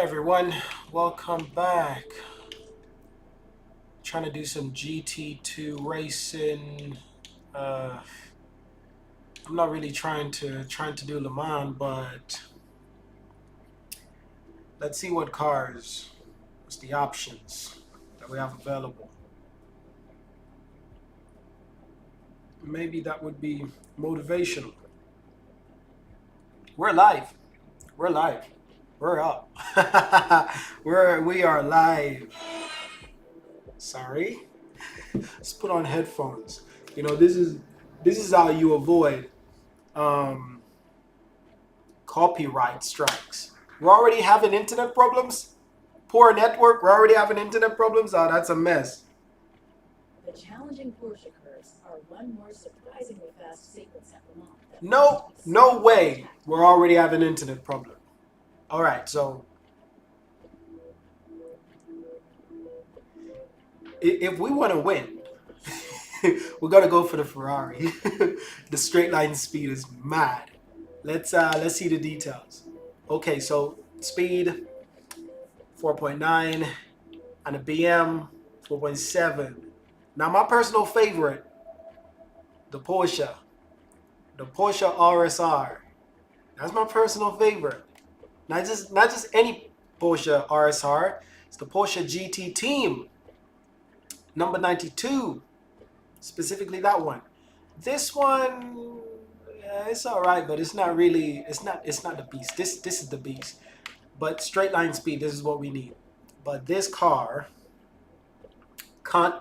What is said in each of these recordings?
Everyone, welcome back. Trying to do some GT2 racing. Uh, I'm not really trying to do Le Mans, but let's see what's the options that we have available. Maybe that would be motivational. We're live. We're live. We're up. We are live. Sorry. Let's put on headphones. This is how you avoid um, copyright strikes. We're already having internet problems. Poor network. We're already having internet problems. Oh, that's a mess. The challenging Porsche curves are one more surprisingly fast sequence at Le Mans. No way. We're already having internet problem. All right, so if we want to win, we're gonna go for the Ferrari. The straight line speed is mad. Let's see the details. Okay, so speed 4.9 and a BM 4.7. Now my personal favorite, the Porsche RSR. That's my personal favorite. Not just any Porsche RSR. It's the Porsche GT Team number 92, specifically that one. This one, it's all right, but it's not really. It's not the beast. This is the beast. But straight line speed, this is what we need. But this car can't.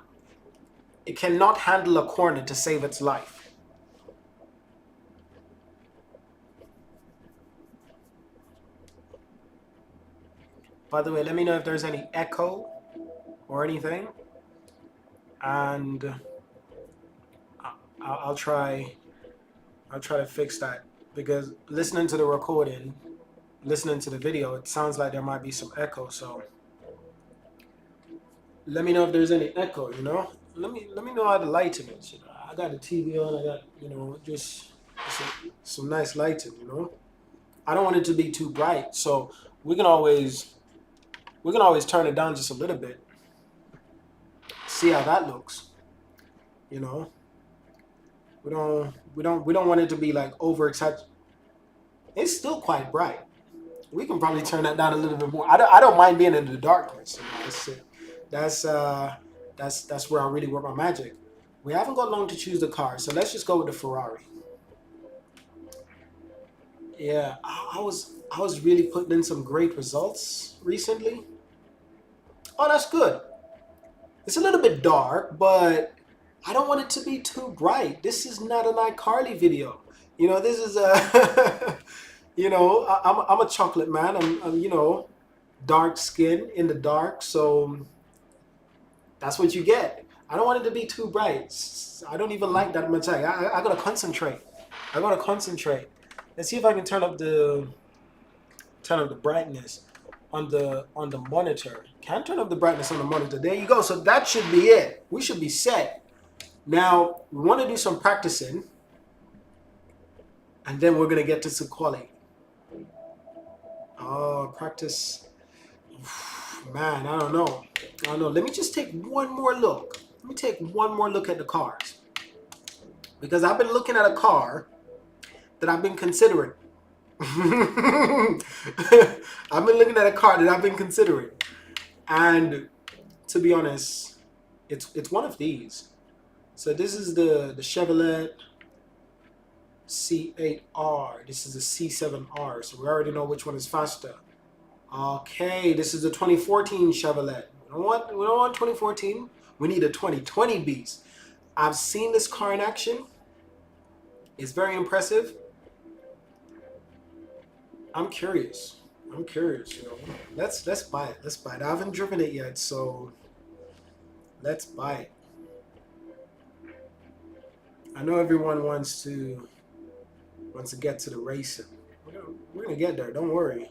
It cannot handle a corner to save its life. By the way, let me know if there's any echo or anything, and I'll try. I'll try to fix that because listening to the recording, listening to the video, it sounds like there might be some echo. So let me know if there's any echo. Let me know how the lighting is. I got the TV on. I got just some nice lighting. I don't want it to be too bright, so we can always we can always turn it down just a little bit. See how that looks. You know, we don't want it to be like over excited. It's still quite bright. We can probably turn that down a little bit more. I don't mind being in the darkness. That's that's where I really work my magic. We haven't got long to choose the car, so let's just go with the Ferrari. Yeah, I was really putting in some great results recently. Oh, that's good. It's a little bit dark, but I don't want it to be too bright. This is not an iCarly video. This is a, I'm a chocolate man. I'm dark skin in the dark. So that's what you get. I don't want it to be too bright. I don't even like that much. I gotta concentrate. I gotta concentrate. Let's see if I can turn up the brightness on the monitor. Can turn up the brightness on the monitor. There you go. So that should be it. We should be set. Now we want to do some practicing, and then we're gonna get to some quality. Oh, practice. Man, I don't know. I don't know. Let me just take one more look. Let me take one more look at the cars. Because I've been looking at a car that I've been considering. I've been looking at a car that I've been considering. And to be honest, it's one of these. So this is the Chevrolet C8R. This is the C7R. So we already know which one is faster. Okay, this is the 2014 Chevrolet. We don't want 2014. We need a 2020 beast. I've seen this car in action. It's very impressive. I'm curious. Let's buy it. Let's buy it. I haven't driven it yet, so let's buy it. I know everyone wants to get to the racing. We're gonna get there. Don't worry.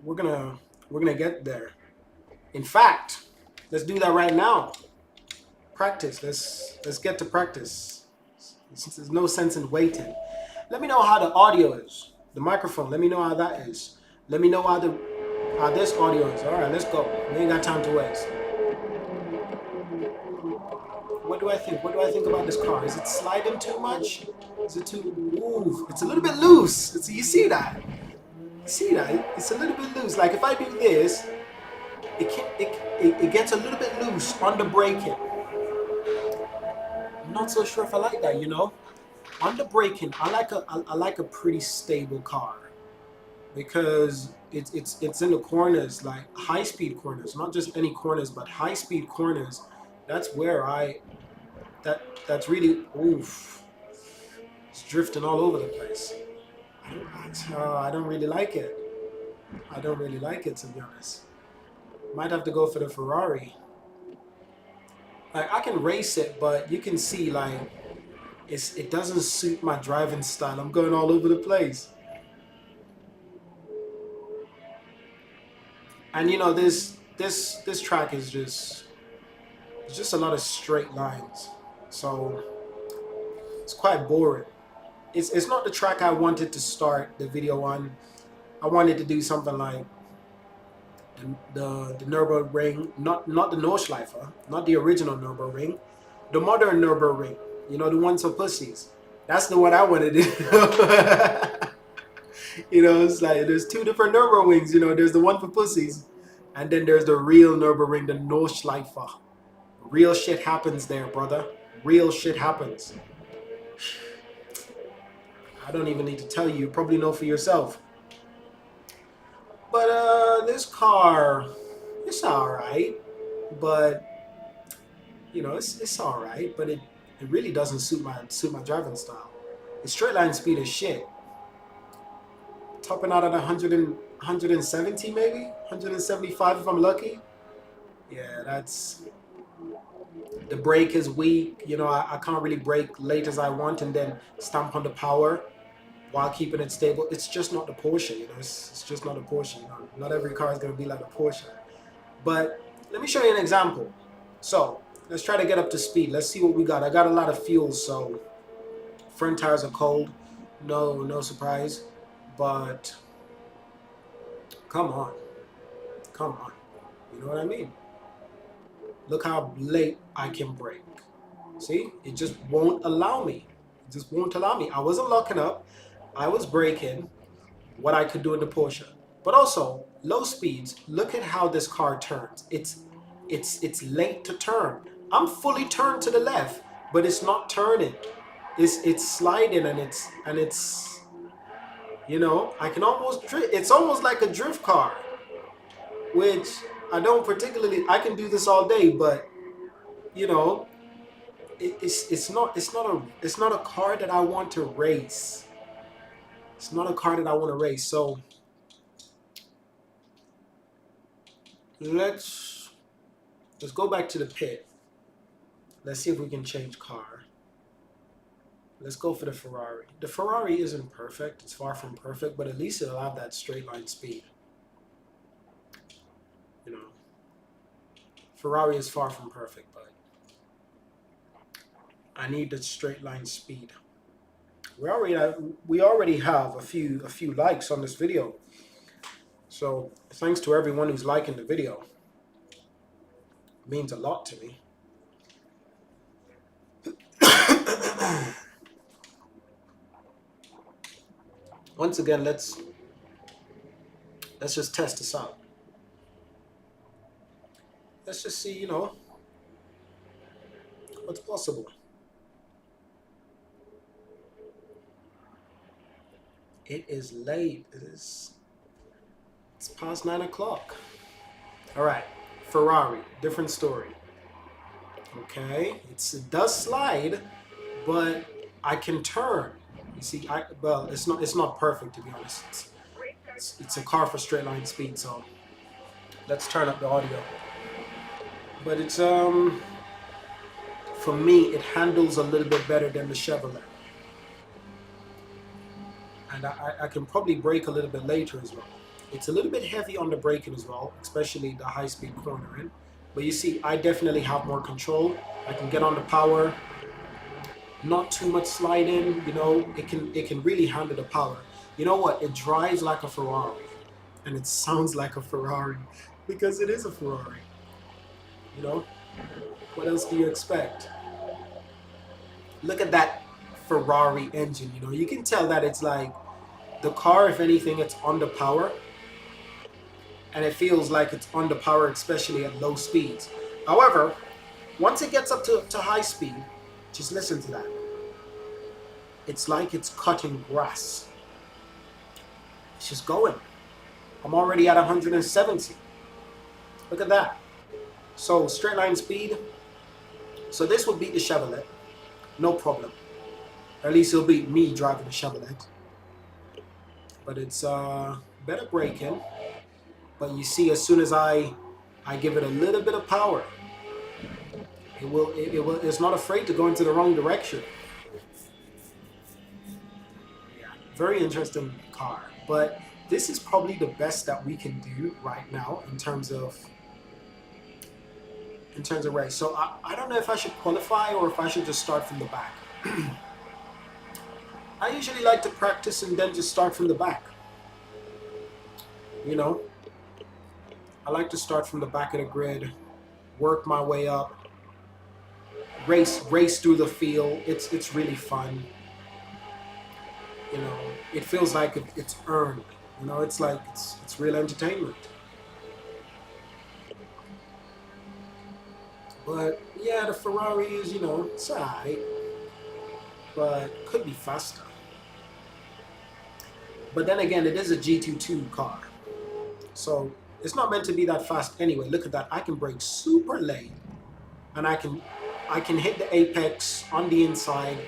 We're gonna get there. In fact, let's do that right now. Practice. Let's get to practice. There's no sense in waiting. Let me know how the audio is. The microphone. Let me know how that is. Let me know how this audio is. All right, let's go. We ain't got time to waste. What do I think? What do I think about this car? Is it sliding too much? Is it too? Ooh, it's a little bit loose. You see that? You see that? It's a little bit loose. Like if I do this, it gets a little bit loose on the braking. I'm not so sure if I like that. You know, on the braking, I like a pretty stable car because it's in the corners, like high speed corners, not just any corners, but high speed corners. That's where that's really oof. It's drifting all over the place. I don't really like it. I don't really like it, to be honest. Might have to go for the Ferrari. Like I can race it, but you can see like it doesn't suit my driving style. I'm going all over the place. And you know this track is just a lot of straight lines. So it's quite boring. It's not the track I wanted to start the video on. I wanted to do something like the Nürburgring, not the Nordschleife, not the original Nürburgring, the modern Nürburgring. You know, the ones for pussies. That's the one I wanted to do. You know, it's like there's two different Nürburgrings. You know, there's the one for pussies, and then there's the real Nürburgring, the Nordschleife. Real shit happens there, brother. Real shit happens. I don't even need to tell you. You probably know for yourself. But this car, it's alright. But you know, it's alright. But it really doesn't suit my driving style. The straight line speed is shit. Topping out at 170 maybe, 175 if I'm lucky. Yeah, that's. The brake is weak. You know, I can't really brake late as I want and then stamp on the power while keeping it stable. It's just not the Porsche, you know. It's just not a Porsche. You know? Not every car is going to be like a Porsche. But let me show you an example. So let's try to get up to speed. Let's see what we got. I got a lot of fuel, so front tires are cold. No surprise. But come on. You know what I mean? Look how late I can brake. See? It just won't allow me. It just won't allow me. I wasn't locking up. I was braking what I could do in the Porsche. But also, low speeds, look at how this car turns. It's late to turn. I'm fully turned to the left, but it's not turning. It's sliding and it's you know, I can almost drift. It's almost like a drift car, which I don't particularly. I can do this all day, but you know, it's not a car that I want to race. It's not a car that I want to race. So let's go back to the pit. Let's see if we can change car. Let's go for the Ferrari. The Ferrari isn't perfect. It's far from perfect, but at least it'll have that straight line speed. You know, Ferrari is far from perfect, but I need the straight line speed. We already have a few likes on this video. So thanks to everyone who's liking the video. It means a lot to me. Once again, let's just test this out. Let's just see, you know, what's possible. It is late. It's past 9 o'clock. All right, Ferrari, different story. Okay, it does slide, but I can turn. You see, well, it's not perfect, to be honest. It's a car for straight line speed, so let's turn up the audio. But it's for me, it handles a little bit better than the Chevrolet, and I can probably brake a little bit later as well. It's a little bit heavy on the braking as well, especially the high speed cornering. But you see, I definitely have more control. I can get on the power. Not too much sliding, you know, it can really handle the power. You know what? It drives like a Ferrari. and it sounds like a Ferrari because it is a Ferrari. You know, what else do you expect? Look at that Ferrari engine. You know, you can tell that it's like the car, if anything, it's under power, and it feels like it's under power, especially at low speeds. However, once it gets up to high speed, just listen to that. It's like it's cutting grass. It's just going. I'm already at 170. Look at that. So straight line speed. So this will beat the Chevrolet. No problem. Or at least it'll beat me driving the Chevrolet. But it's better braking. But you see, as soon as I give it a little bit of power, it's not afraid to go into the wrong direction. Yeah, very interesting car. But this is probably the best that we can do right now in terms of race. So I don't know if I should qualify or if I should just start from the back. I usually like to practice and then just start from the back. You know, I like to start from the back of the grid, work my way up, race through the field. It's really fun. You know, it feels like it's earned. You know, it's like it's real entertainment. But yeah, the Ferrari is, you know, it's alright, but could be faster. But then again, it is a GT2 car, so it's not meant to be that fast anyway. Look at that! I can brake super late, and I can hit the apex on the inside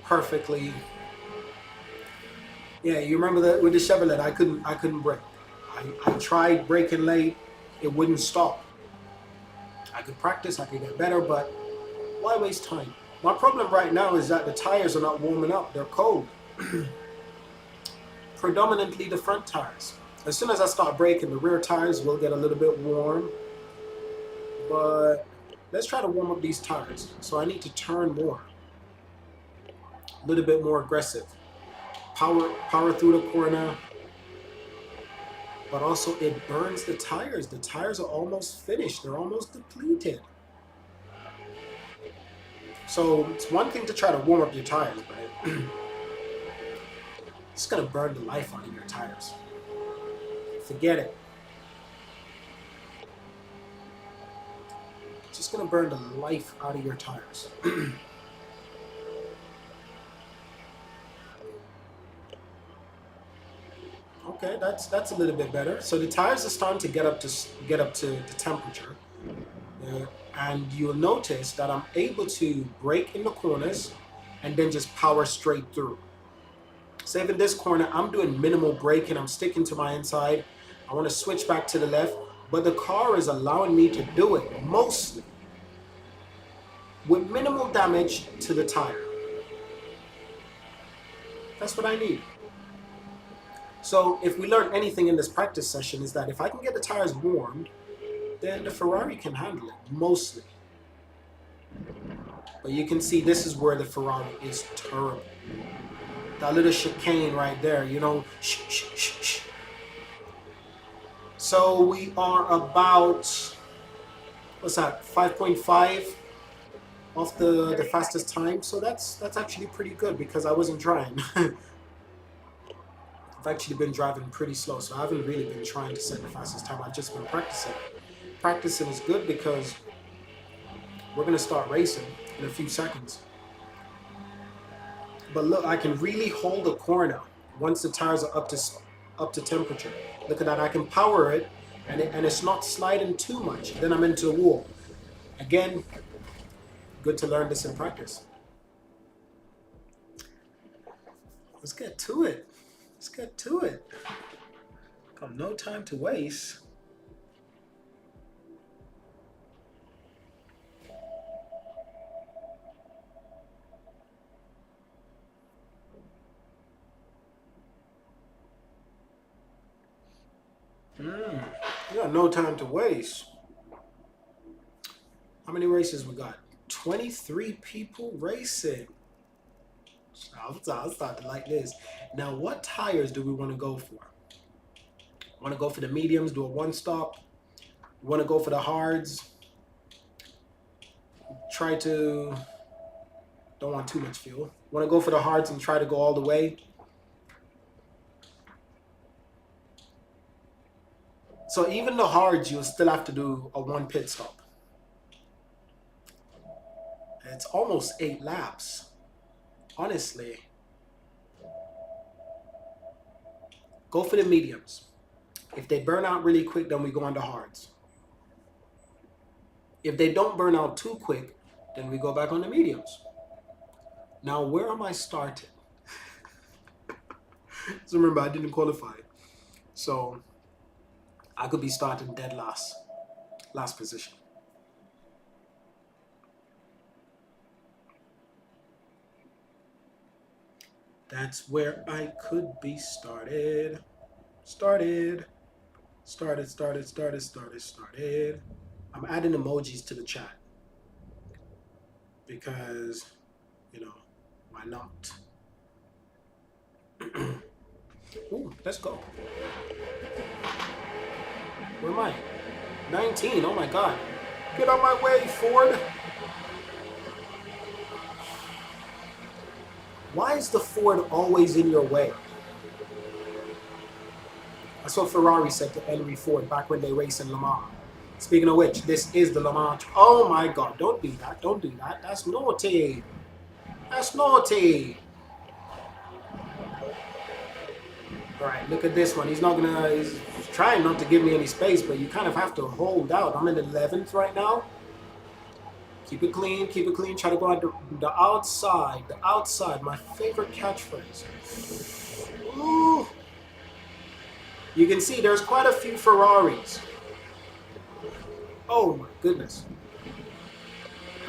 perfectly. Yeah, you remember that with the Chevrolet, I couldn't brake. I tried braking late, it wouldn't stop. I could practice, I could get better, but why waste time? My problem right now is that the tires are not warming up, they're cold. Predominantly the front tires. As soon as I start braking, the rear tires will get a little bit warm, but let's try to warm up these tires. So I need to turn more, a little bit more aggressive. Power through the corner, but also it burns the tires. The tires are almost finished. They're almost depleted. So it's one thing to try to warm up your tires, but it's gonna burn the life out of your tires. Forget it. It's just gonna burn the life out of your tires. Okay, that's a little bit better. So the tires are starting to get up to the temperature, and you'll notice that I'm able to brake in the corners and then just power straight through. Save in this corner, I'm doing minimal braking. I'm sticking to my inside. I want to switch back to the left, but the car is allowing me to do it mostly with minimal damage to the tire. That's what I need. So if we learn anything in this practice session is that if I can get the tires warmed, then the Ferrari can handle it, mostly. But you can see this is where the Ferrari is terrible. That little chicane right there, you know, shh, shh, shh, shh. So we are about, what's that, 5.5 off the fastest time. So that's actually pretty good because I wasn't trying. I've actually been driving pretty slow, so I haven't really been trying to set the fastest time. I've just been practicing. Practicing is good because we're going to start racing in a few seconds. But look, I can really hold a corner once the tires are up to temperature. Look at that, I can power it, and it's not sliding too much. Then I'm into a wall. Again, good to learn this in practice. Let's get to it. Let's get to it. Got no time to waste. We got no time to waste. How many races we got? 23 people racing. I'll start to like this. Now, what tires do we want to go for? Want to go for the mediums, do a one stop. Want to go for the hards. Try to, don't want too much fuel. Want to go for the hards and try to go all the way. So even the hards, you'll still have to do a one pit stop. It's almost 8 laps. Honestly. Go for the mediums. If they burn out really quick, then we go on the hards. If they don't burn out too quick, then we go back on the mediums. Now, where am I starting? So remember, I didn't qualify. So I could be starting dead last position. That's where I could be started. Started. I'm adding emojis to the chat because, why not? Ooh, let's go. Where am I? 19, oh my God. Get out my way, Ford. Why is the Ford always in your way? That's what Ferrari said to Henry Ford back when they raced in Le Mans. Speaking of which, this is the Le Mans. Oh my God, don't do that. Don't do that. That's naughty. That's naughty. All right, look at this one. He's trying not to give me any space, but you kind of have to hold out. I'm in 11th right now. Keep it clean, try to go on the outside. The outside, my favorite catchphrase. Ooh. You can see there's quite a few Ferraris. Oh my goodness.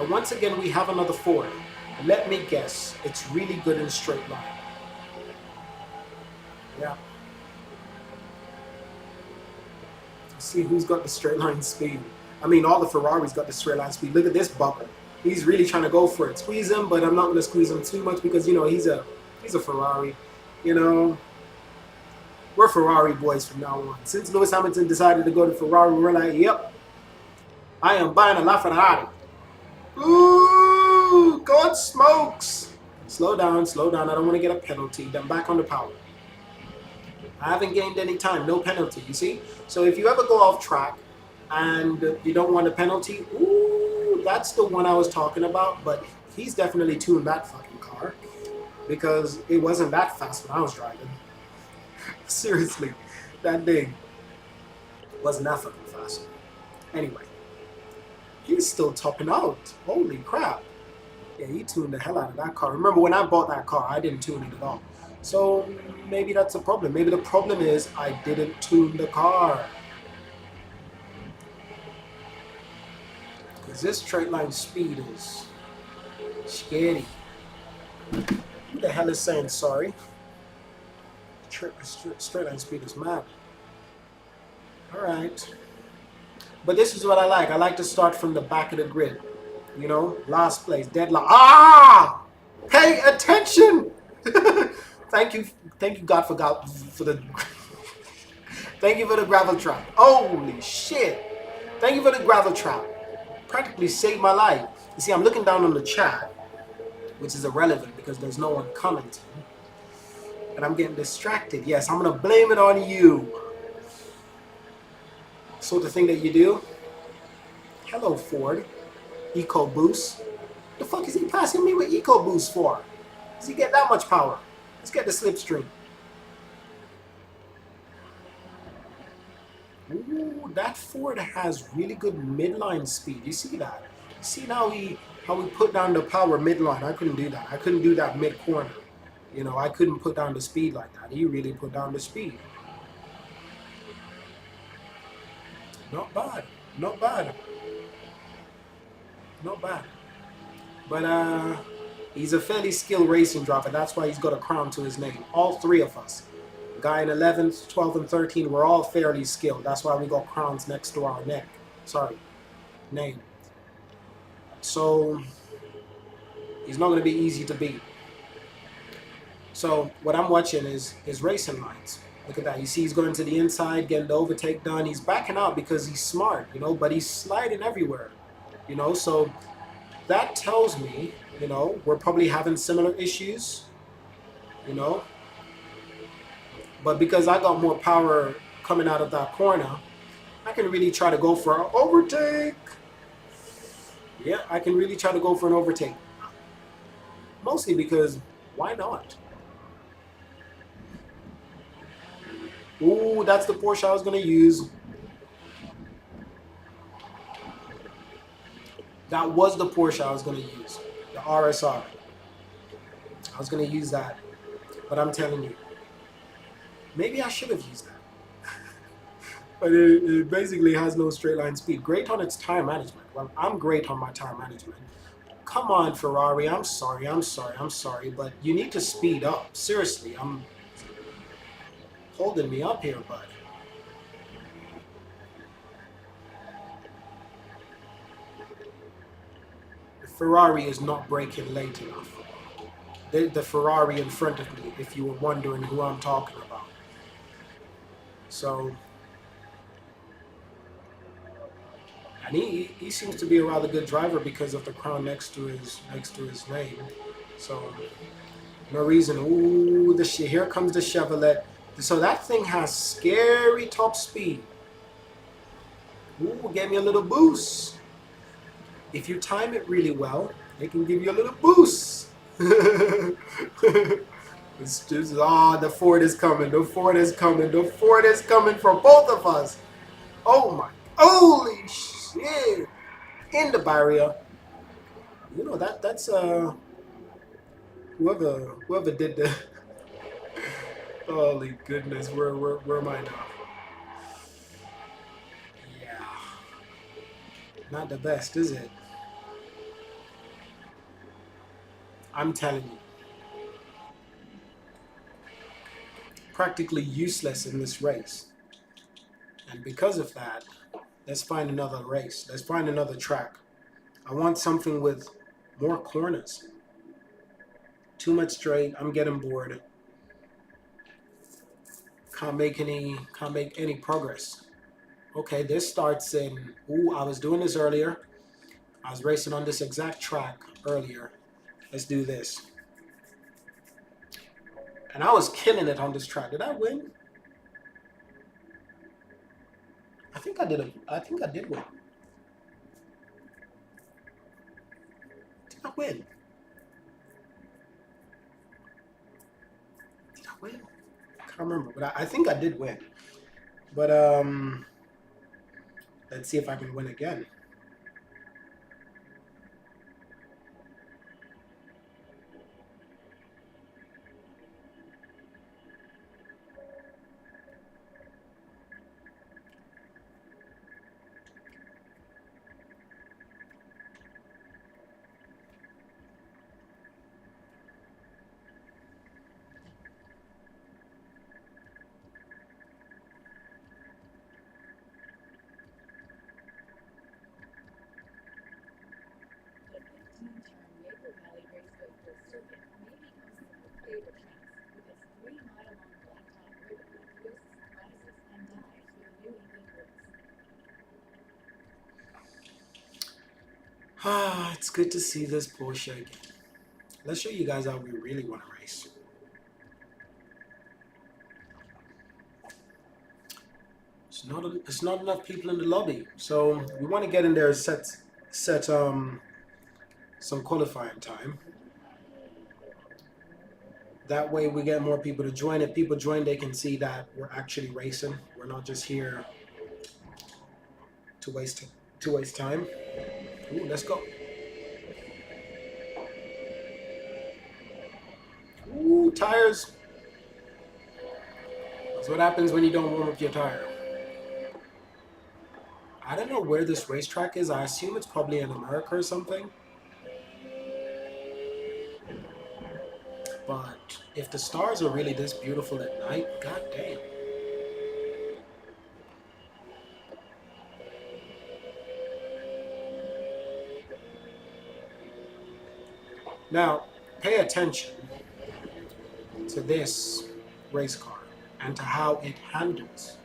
And once again, we have another Ford. Let me guess, it's really good in straight line. Yeah. Let's see who's got the straight line speed. I mean, all the Ferraris got the straight line speed. Look at this bubble. He's really trying to go for it. Squeeze him, but I'm not going to squeeze him too much because, he's a Ferrari. We're Ferrari boys from now on. Since Lewis Hamilton decided to go to Ferrari, we're like, yep, I am buying a LaFerrari. Ooh, God smokes. Slow down. I don't want to get a penalty. Then back on the power. I haven't gained any time. No penalty, you see? So if you ever go off track and you don't want a penalty, ooh, that's the one I was talking about. But he's definitely tuned that fucking car because it wasn't that fast when I was driving. Seriously, that thing wasn't that fucking fast. Anyway, he's still topping out. Holy crap. Yeah, he tuned the hell out of that car. Remember, when I bought that car, I didn't tune it at all. So maybe that's a problem. Maybe the problem is I didn't tune the car. Because this straight line speed is scary. Who the hell is saying sorry? Straight line speed is mad. Alright. But this is what I like. I like to start from the back of the grid. Last place, deadlock. Ah! Pay attention! Thank you God for the thank you for the gravel trap. Holy shit. Thank you for the gravel trap. Practically saved my life. You see, I'm looking down on the chat, which is irrelevant because there's no one commenting. And I'm getting distracted. Yes, I'm going to blame it on you. Sort of thing that you do. Hello, Ford. EcoBoost. The fuck is he passing me with EcoBoost for? Does he get that much power? Let's get the slipstream. Ooh, that Ford has really good midline speed. You see that? You see how we put down the power midline? I couldn't do that. I couldn't do that mid-corner. I couldn't put down the speed like that. He really put down the speed. Not bad. Not bad. Not bad. But he's a fairly skilled racing driver. That's why he's got a crown to his name. All three of us. Guy in 11th, 12th, and 13, we're all fairly skilled. That's why we got crowns next to our neck. Sorry. Name. So he's not going to be easy to beat. So what I'm watching is racing lines. Look at that. You see he's going to the inside, getting the overtake done. He's backing out because he's smart, but he's sliding everywhere, So that tells me, we're probably having similar issues, you know. But because I got more power coming out of that corner, I can really try to go for an overtake. Yeah, I can really try to go for an overtake. Mostly because why not? Ooh, that's the Porsche I was going to use. That was the Porsche I was going to use. The RSR. I was going to use that. But I'm telling you, maybe I should have used that. But it basically has no straight line speed. Great on its tire management. Well, I'm great on my tire management. Come on, Ferrari. I'm sorry. But you need to speed up. Seriously, I'm holding me up here, bud. The Ferrari is not braking late enough. The Ferrari in front of me, if you were wondering who I'm talking about. So, and he seems to be a rather good driver because of the crown next to his name. So, no reason. Ooh, here comes the Chevrolet. So that thing has scary top speed. Ooh, get me a little boost. If you time it really well, it can give you a little boost. It's just, the Ford is coming. The Ford is coming. The Ford is coming for both of us. Oh my, holy shit. In the barrier. That's whoever did the holy goodness, where am I now? Yeah. Not the best, is it? I'm telling you. Practically useless in this race. And because of that, let's find another race. Let's find another track. I want something with more corners. Too much straight. I'm getting bored. Can't make any progress. Okay, this starts in. Ooh, I was doing this earlier. I was racing on this exact track earlier. Let's do this. And I was killing it on this track. Did I win? I think I did. I think I did win. Did I win? Did I win? I can't remember, but I think I did win. But let's see if I can win again. The 15-turn Maple Valley Raceway full circuit may become some of your favorite tracks with its 3-mile-long blacktop ribbon that twists, rises, and dives with new England grooves. It's good to see this Porsche again. Let's show you guys how we really want to race. It's not enough people in the lobby, so we want to get in there, set some qualifying time. That way we get more people to join. If people join, they can see that we're actually racing. We're not just here to waste time. Ooh, let's go. Ooh, tires. That's what happens when you don't warm up your tire. I don't know where this racetrack is. I assume it's probably in America or something. But if the stars are really this beautiful at night, god damn. Now, pay attention to this race car and to how it handles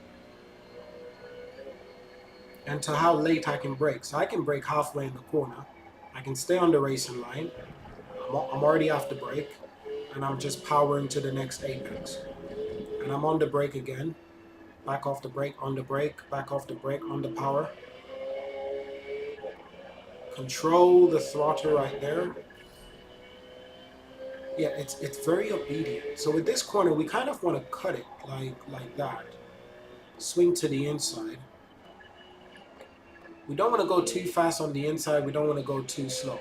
and to how late I can brake. So I can brake halfway in the corner. I can stay on the racing line. I'm already off the brake, and I'm just powering to the next apex. And I'm on the brake again. Back off the brake, on the brake, back off the brake, on the power. Control the throttle right there. Yeah, it's very obedient. So with this corner, we kind of want to cut it like that. Swing to the inside. We don't want to go too fast on the inside. We don't want to go too slow.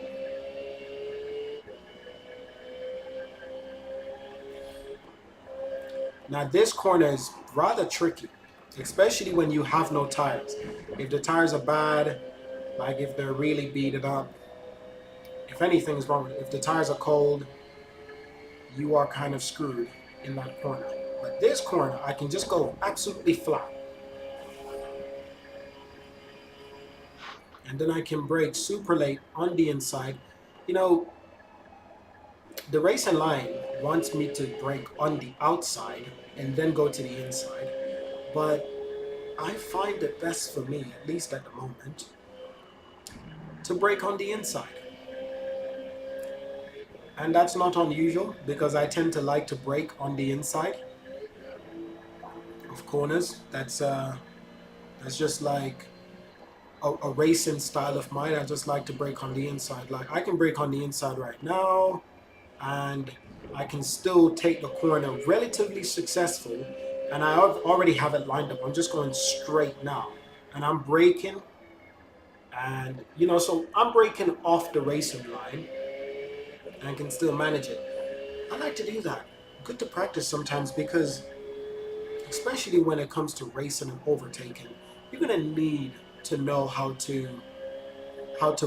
Now this corner is rather tricky, especially when you have no tires. If the tires are bad, like if they're really beaten up, if anything's wrong, if the tires are cold, you are kind of screwed in that corner. But this corner, I can just go absolutely flat. And then I can brake super late on the inside. You know, the racing line wants me to brake on the outside and then go to the inside. But I find it best for me, at least at the moment, to brake on the inside. And that's not unusual because I tend to like to brake on the inside of corners. That's just like a racing style of mine. I just like to brake on the inside. Like I can brake on the inside right now, and I can still take the corner relatively successful. And I already have it lined up. I'm just going straight now, and I'm braking, and so I'm braking off the racing line, and I can still manage it. I like to do that. Good to practice sometimes because, especially when it comes to racing and overtaking, you're gonna need to know how to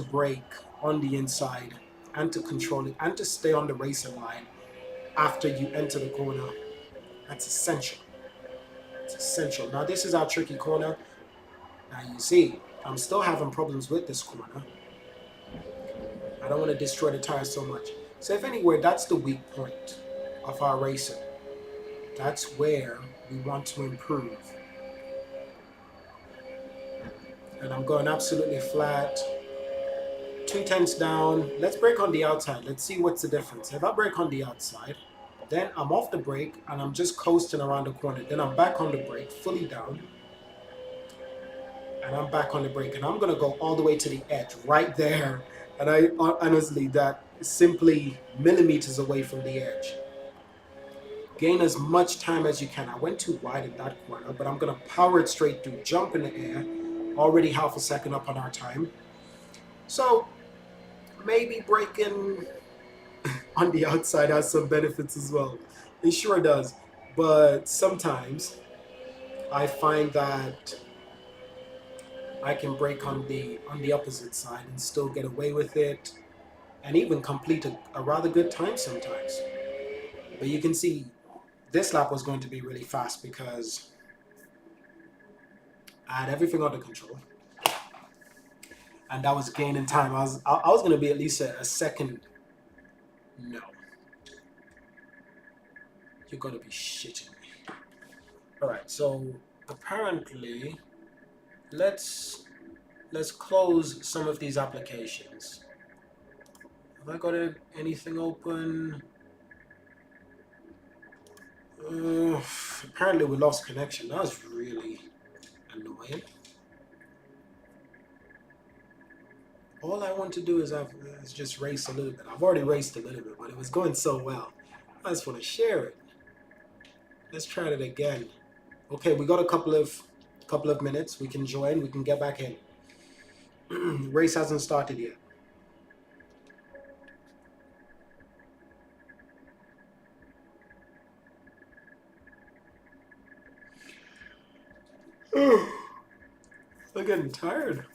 brake on the inside and to control it and to stay on the racing line after you enter the corner. That's essential. It's essential. Now this is our tricky corner. Now you see, I'm still having problems with this corner. I don't want to destroy the tires so much. So if anywhere, that's the weak point of our racing. That's where we want to improve. And I'm going absolutely flat. 2/10 down. Let's brake on the outside. Let's see what's the difference. If I brake on the outside, then I'm off the brake and I'm just coasting around the corner. Then I'm back on the brake, fully down. And I'm back on the brake. And I'm going to go all the way to the edge, right there. And I honestly, that is simply millimeters away from the edge. Gain as much time as you can. I went too wide in that corner, but I'm going to power it straight through. Jump in the air. Already half a second up on our time. So maybe braking on the outside has some benefits as well. It sure does. But sometimes I find that I can brake on the opposite side and still get away with it and even complete a rather good time sometimes. But you can see this lap was going to be really fast because I had everything under control. And that was gaining time. I was going to be at least a second. No. You're going to be shitting me. Alright, so apparently let's close some of these applications. Have I got anything open? Apparently we lost connection. That was really annoying. All I want to do is just race a little bit. I've already raced a little bit, but it was going so well. I just want to share it. Let's try it again. Okay, we got a couple of minutes. We can join. We can get back in. Race hasn't started yet. I'm getting tired.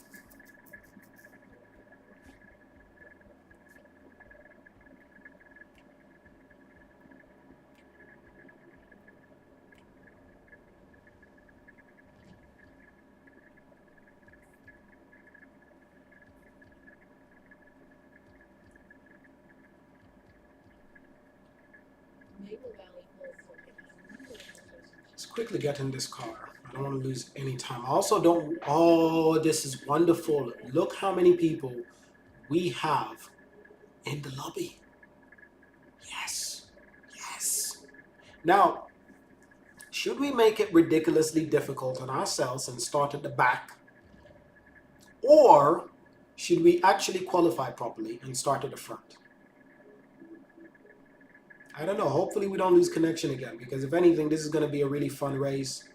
Maple Valley Pole Circuit has a number of locations. It's quickly get in this car. I don't want to lose any time. I also don't. Oh, this is wonderful. Look how many people we have in the lobby. Yes. Yes. Now, should we make it ridiculously difficult on ourselves and start at the back? Or should we actually qualify properly and start at the front? I don't know. Hopefully we don't lose connection again, because if anything, this is going to be a really fun race.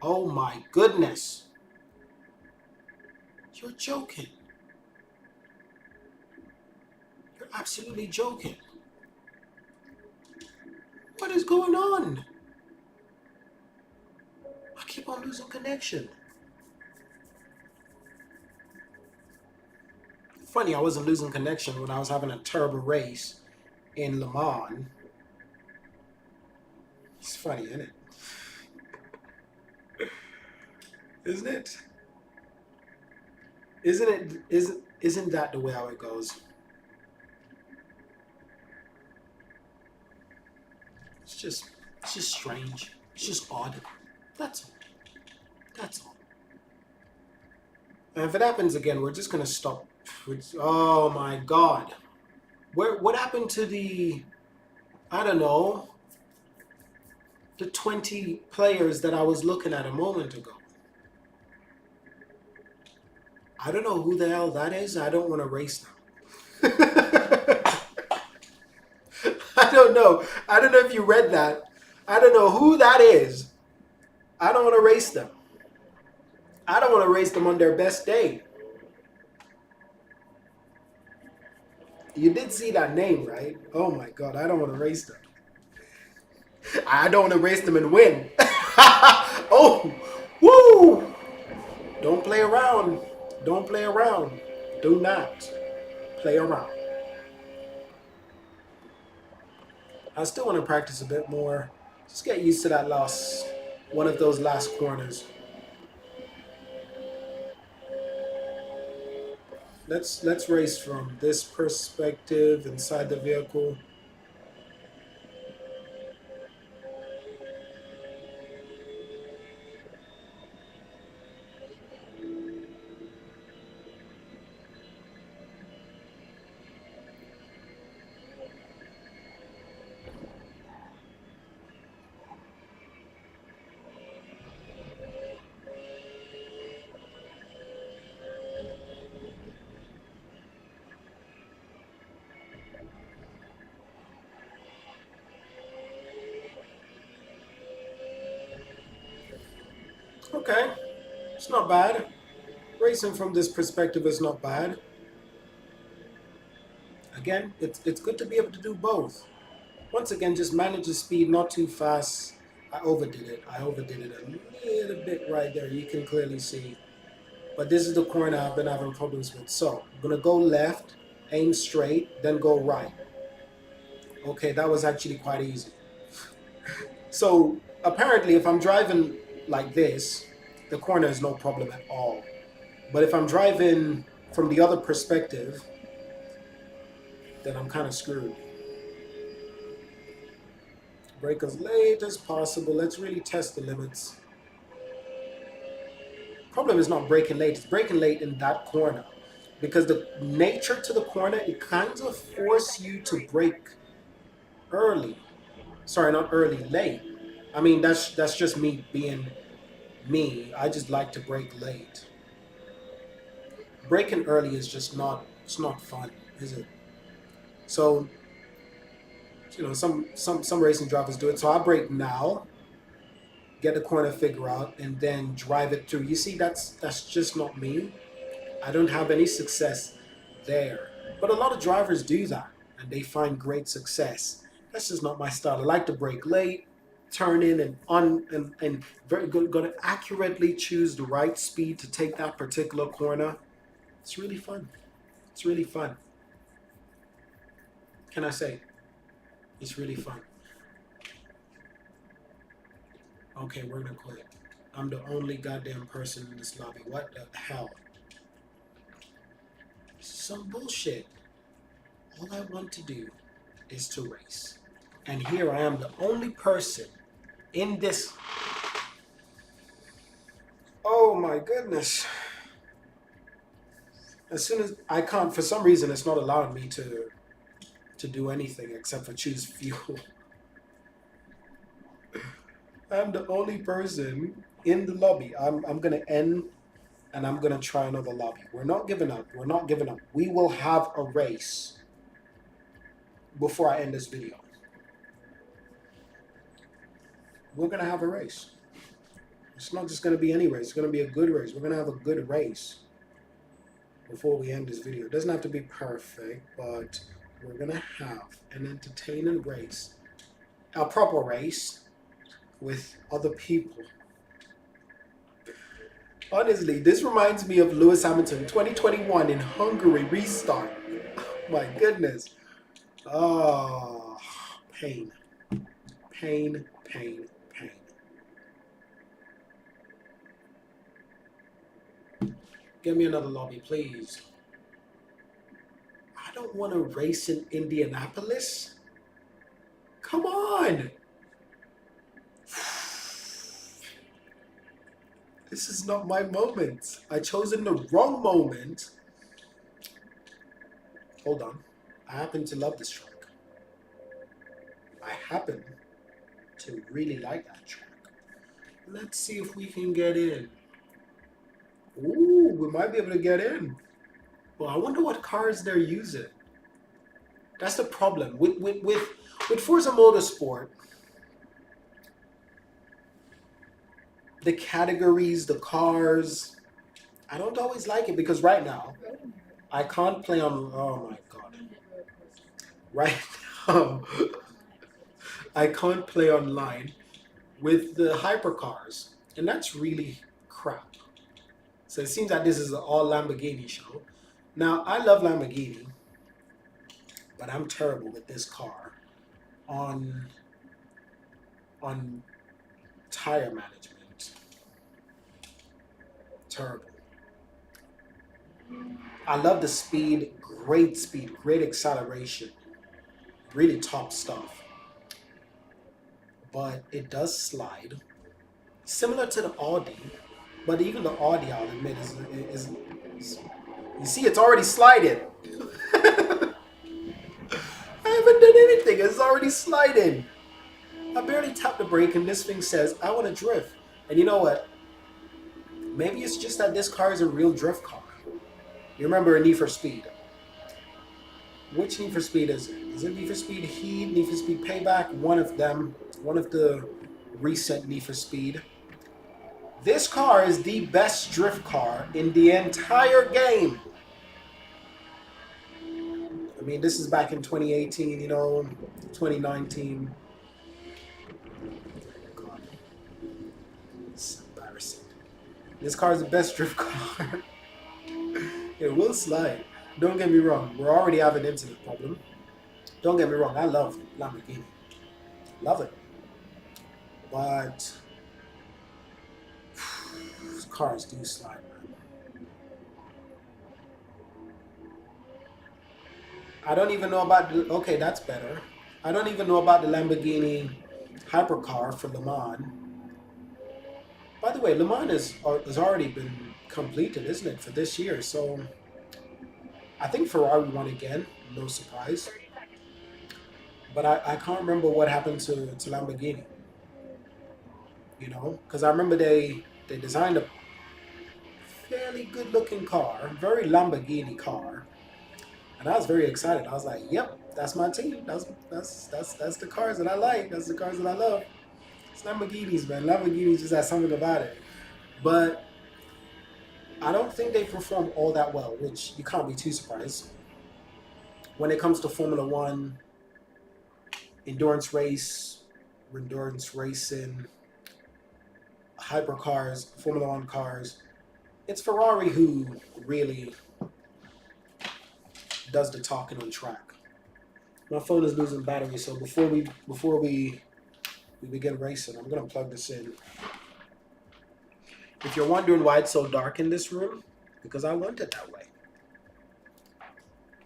Oh my goodness. You're joking. You're absolutely joking. What is going on? I keep on losing connection. Funny, I wasn't losing connection when I was having a terrible race in Le Mans. It's funny, isn't it? Isn't it? Isn't that the way how it goes? It's just strange. It's just odd. That's all. That's all. And if it happens again, we're just gonna stop. Oh my God. What happened to the, I don't know, the 20 players that I was looking at a moment ago? I don't know who the hell that is. I don't want to race them. I don't know. I don't know if you read that. I don't know who that is. I don't want to race them. I don't want to race them on their best day. You did see that name, right? Oh my God, I don't want to race them. I don't want to race them and win. Oh, woo! Don't play around. Don't play around. Do not play around. I still want to practice a bit more. Just get used to that one of those last corners. Let's race from this perspective inside the vehicle. Okay, it's not bad. Racing from this perspective is not bad. Again, it's good to be able to do both. Once again, just manage the speed, not too fast. I overdid it. I overdid it a little bit right there. You can clearly see. But this is the corner I've been having problems with. So I'm gonna go left, aim straight, then go right. Okay, that was actually quite easy. So apparently if I'm driving like this, the corner is no problem at all. But if I'm driving from the other perspective, then I'm kind of screwed. Brake as late as possible. Let's really test the limits. Problem is not braking late, it's braking late in that corner. Because the nature to the corner, it kind of forces you to brake early. Sorry, not early, late. I mean, that's just me being me. I just like to brake late. Braking early is just not, it's not fun, is it? So, some racing drivers do it. So I brake now, get the corner figure out, and then drive it through. You see, that's just not me. I don't have any success there. But a lot of drivers do that, and they find great success. That's just not my style. I like to brake late, turn in and very good, going to accurately choose the right speed to take that particular corner. It's really fun. It's really fun. Can I say? It's really fun. Okay, we're gonna quit. I'm the only goddamn person in this lobby. What the hell? This is some bullshit. All I want to do is to race. And here I am, the only person in this. Oh my goodness. As soon as I can't, for some reason, it's not allowing me to do anything except for choose fuel. I'm the only person in the lobby. I'm gonna end and I'm gonna try another lobby. We're not giving up. We're not giving up. We will have a race before I end this video. We're gonna have a race. It's not just gonna be any race. It's gonna be a good race. We're gonna have a good race before we end this video. It doesn't have to be perfect, but we're gonna have an entertaining race, a proper race with other people. Honestly, this reminds me of Lewis Hamilton 2021 in Hungary restart. My goodness. Oh, pain. Pain, pain, pain. Give me another lobby, please. I don't want to race in Indianapolis. Come on. This is not my moment. I chosen the wrong moment. Hold on. I happen to love this track. I happen to really like that track. Let's see if we can get in. Ooh, we might be able to get in. Well, I wonder what cars they're using. That's the problem. With Forza Motorsport, the categories, the cars, I don't always like it because right now, I can't play on, oh my god. Right now, I can't play online with the hypercars, and that's really crap. So it seems like this is an all Lamborghini show. Now, I love Lamborghini, but I'm terrible with this car on tire management. Terrible. I love the speed, great acceleration, really top stuff. But it does slide, similar to the Audi. But even the Audi, I'll admit, is you see, it's already sliding. I haven't done anything. It's already sliding. I barely tapped the brake, and this thing says, "I want to drift." And you know what? Maybe it's just that this car is a real drift car. You remember Need for Speed? Which Need for Speed is it? Is it Need for Speed Heat, Need for Speed Payback? One of them. One of the recent Need for Speed. This car is the best drift car in the entire game. I mean, this is back in 2018, 2019. God, it's embarrassing. This car is the best drift car. It will slide. Don't get me wrong. We're already having an internet problem. Don't get me wrong. I love Lamborghini. Love it. But cars do slide, man. I don't even know about the... Okay, that's better. I don't even know about the Lamborghini hypercar for Le Mans. By the way, Le Mans has already been completed, isn't it, for this year? So I think Ferrari won again. No surprise. But I can't remember what happened to Lamborghini. Because I remember they designed a fairly good looking car, very Lamborghini car, and I was very excited. I was like, "Yep, that's my team. That's the cars that I like. That's the cars that I love. It's Lamborghinis, man. Lamborghinis just has something about it." But I don't think they perform all that well, which you can't be too surprised. When it comes to Formula One, endurance racing, hypercars, Formula One cars, it's Ferrari who really does the talking on track. My phone is losing battery, so before we begin racing, I'm gonna plug this in. If you're wondering why it's so dark in this room, because I want it that way.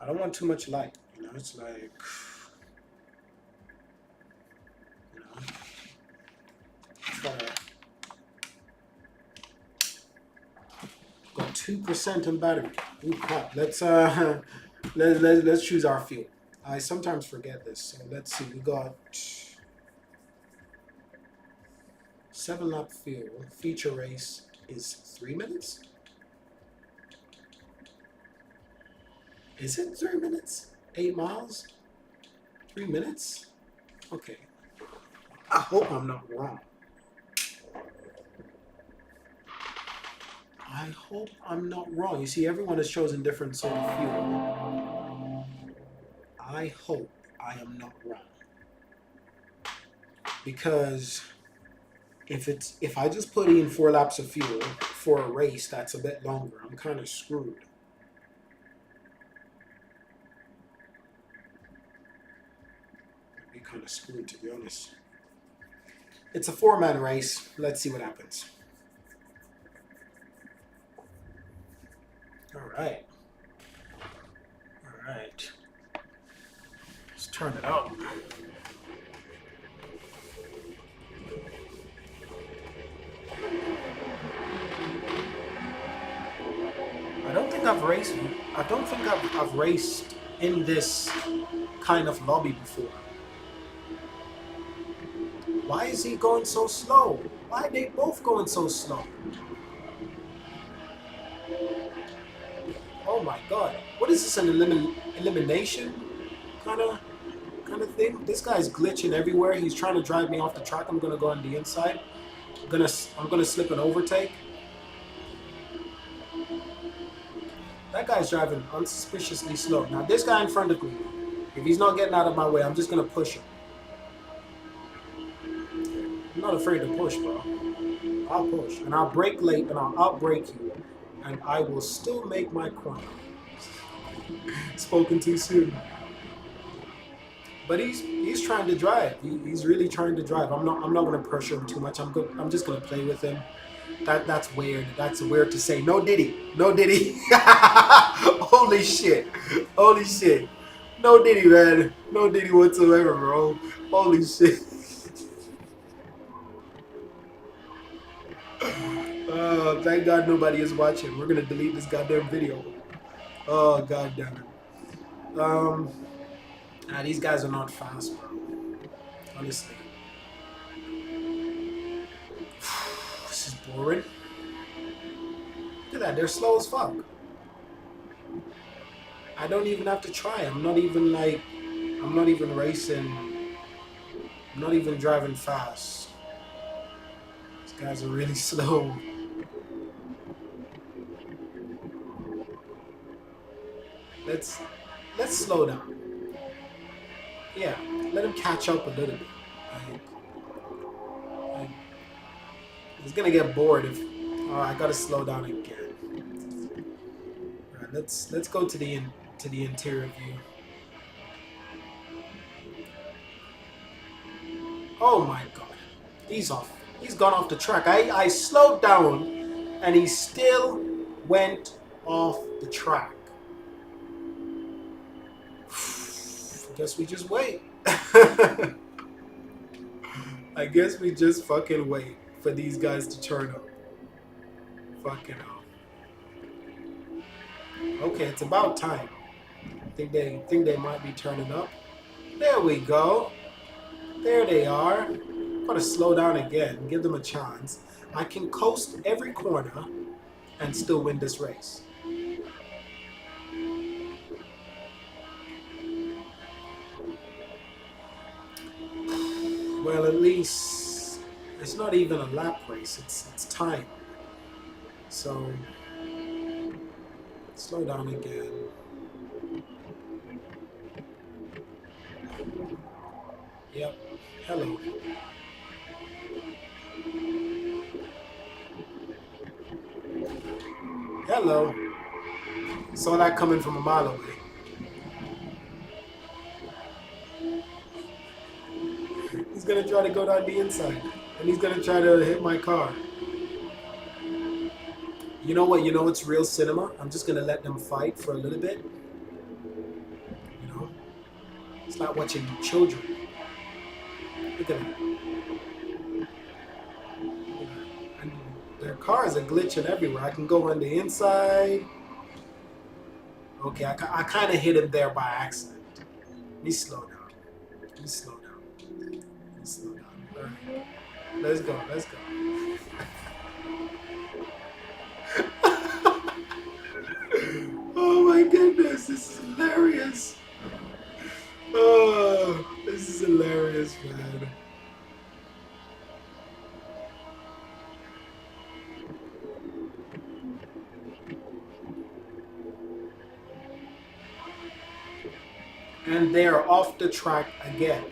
I don't want too much light. It's like, Try to got 2% in battery. Ooh, crap. Let's choose our fuel. I sometimes forget this. So let's see. We got 7-lap fuel. Feature race is 3 minutes. Is it 3 minutes? 8 miles? 3 minutes? Okay. I hope I'm not wrong. I hope I'm not wrong. You see, everyone has chosen different sort of fuel. I hope I am not wrong. Because if I just put in 4 laps of fuel for a race that's a bit longer, I'm kind of screwed. I'd be kind of screwed, to be honest. It's a 4-man race. Let's see what happens. All right. Let's turn it up. I don't think I've raced in this kind of lobby before. Why is he going so slow? Why are they both going so slow? Oh my god. What is this, an elimination kind of thing? This guy's glitching everywhere. He's trying to drive me off the track. I'm gonna go on the inside. I'm gonna slip an overtake. That guy's driving unsuspiciously slow. Now this guy in front of me, if he's not getting out of my way, I'm just gonna push him. I'm not afraid to push, bro. I'll push. And I'll brake late and I'll outbrake you. And I will still make my corner. Spoken too soon. But he's trying to drive. He's really trying to drive. I'm not gonna pressure him too much. I'm just gonna play with him. That's weird. That's weird to say. No Diddy. No Diddy. Holy shit. Holy shit. No Diddy, man. No Diddy whatsoever, bro. Holy shit. Thank God nobody is watching. We're gonna delete this goddamn video. Oh god damn it. These guys are not fast, bro. Honestly. This is boring. Look at that, they're slow as fuck. I don't even have to try. I'm not even racing. I'm not even driving fast. These guys are really slow. Let's slow down. Yeah, let him catch up a little bit. He's gonna get bored if I gotta slow down again. Alright, let's go to the interior view. Oh my god. He's off. He's gone off the track. I slowed down and he still went off the track. Guess we just wait. I guess we just fucking wait for these guys to turn up. Fucking hell. Okay, it's about time. Think they might be turning up. There we go. There they are. I'm gonna slow down again. Give them a chance. I can coast every corner and still win this race. Well, at least it's not even a lap race. It's time. So slow down again. Yep. Hello. Hello. Saw that coming from a mile away. He's gonna try to go down the inside, and he's gonna try to hit my car. You know what? You know it's real cinema? I'm just gonna let them fight for a little bit. You know? It's like watching children. Look at that. cars are glitching everywhere. I can go on the inside. Okay, I kind of hit him there by accident. Let me slow down. Let me slow down. Let me slow down. All right. Let's go. Let's go. Oh my goodness, this is hilarious. Oh, this is hilarious, man. And they are off the track again.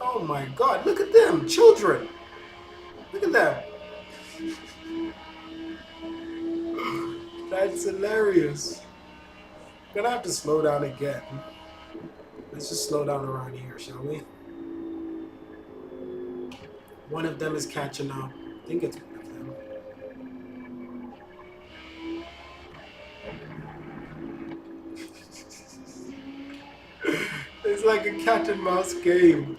Oh my God, look at them, children. Look at them. That's hilarious. Gonna have to slow down again. Let's just slow down around here, shall we? One of them is catching up. I think it's one of them. It's like a cat and mouse game.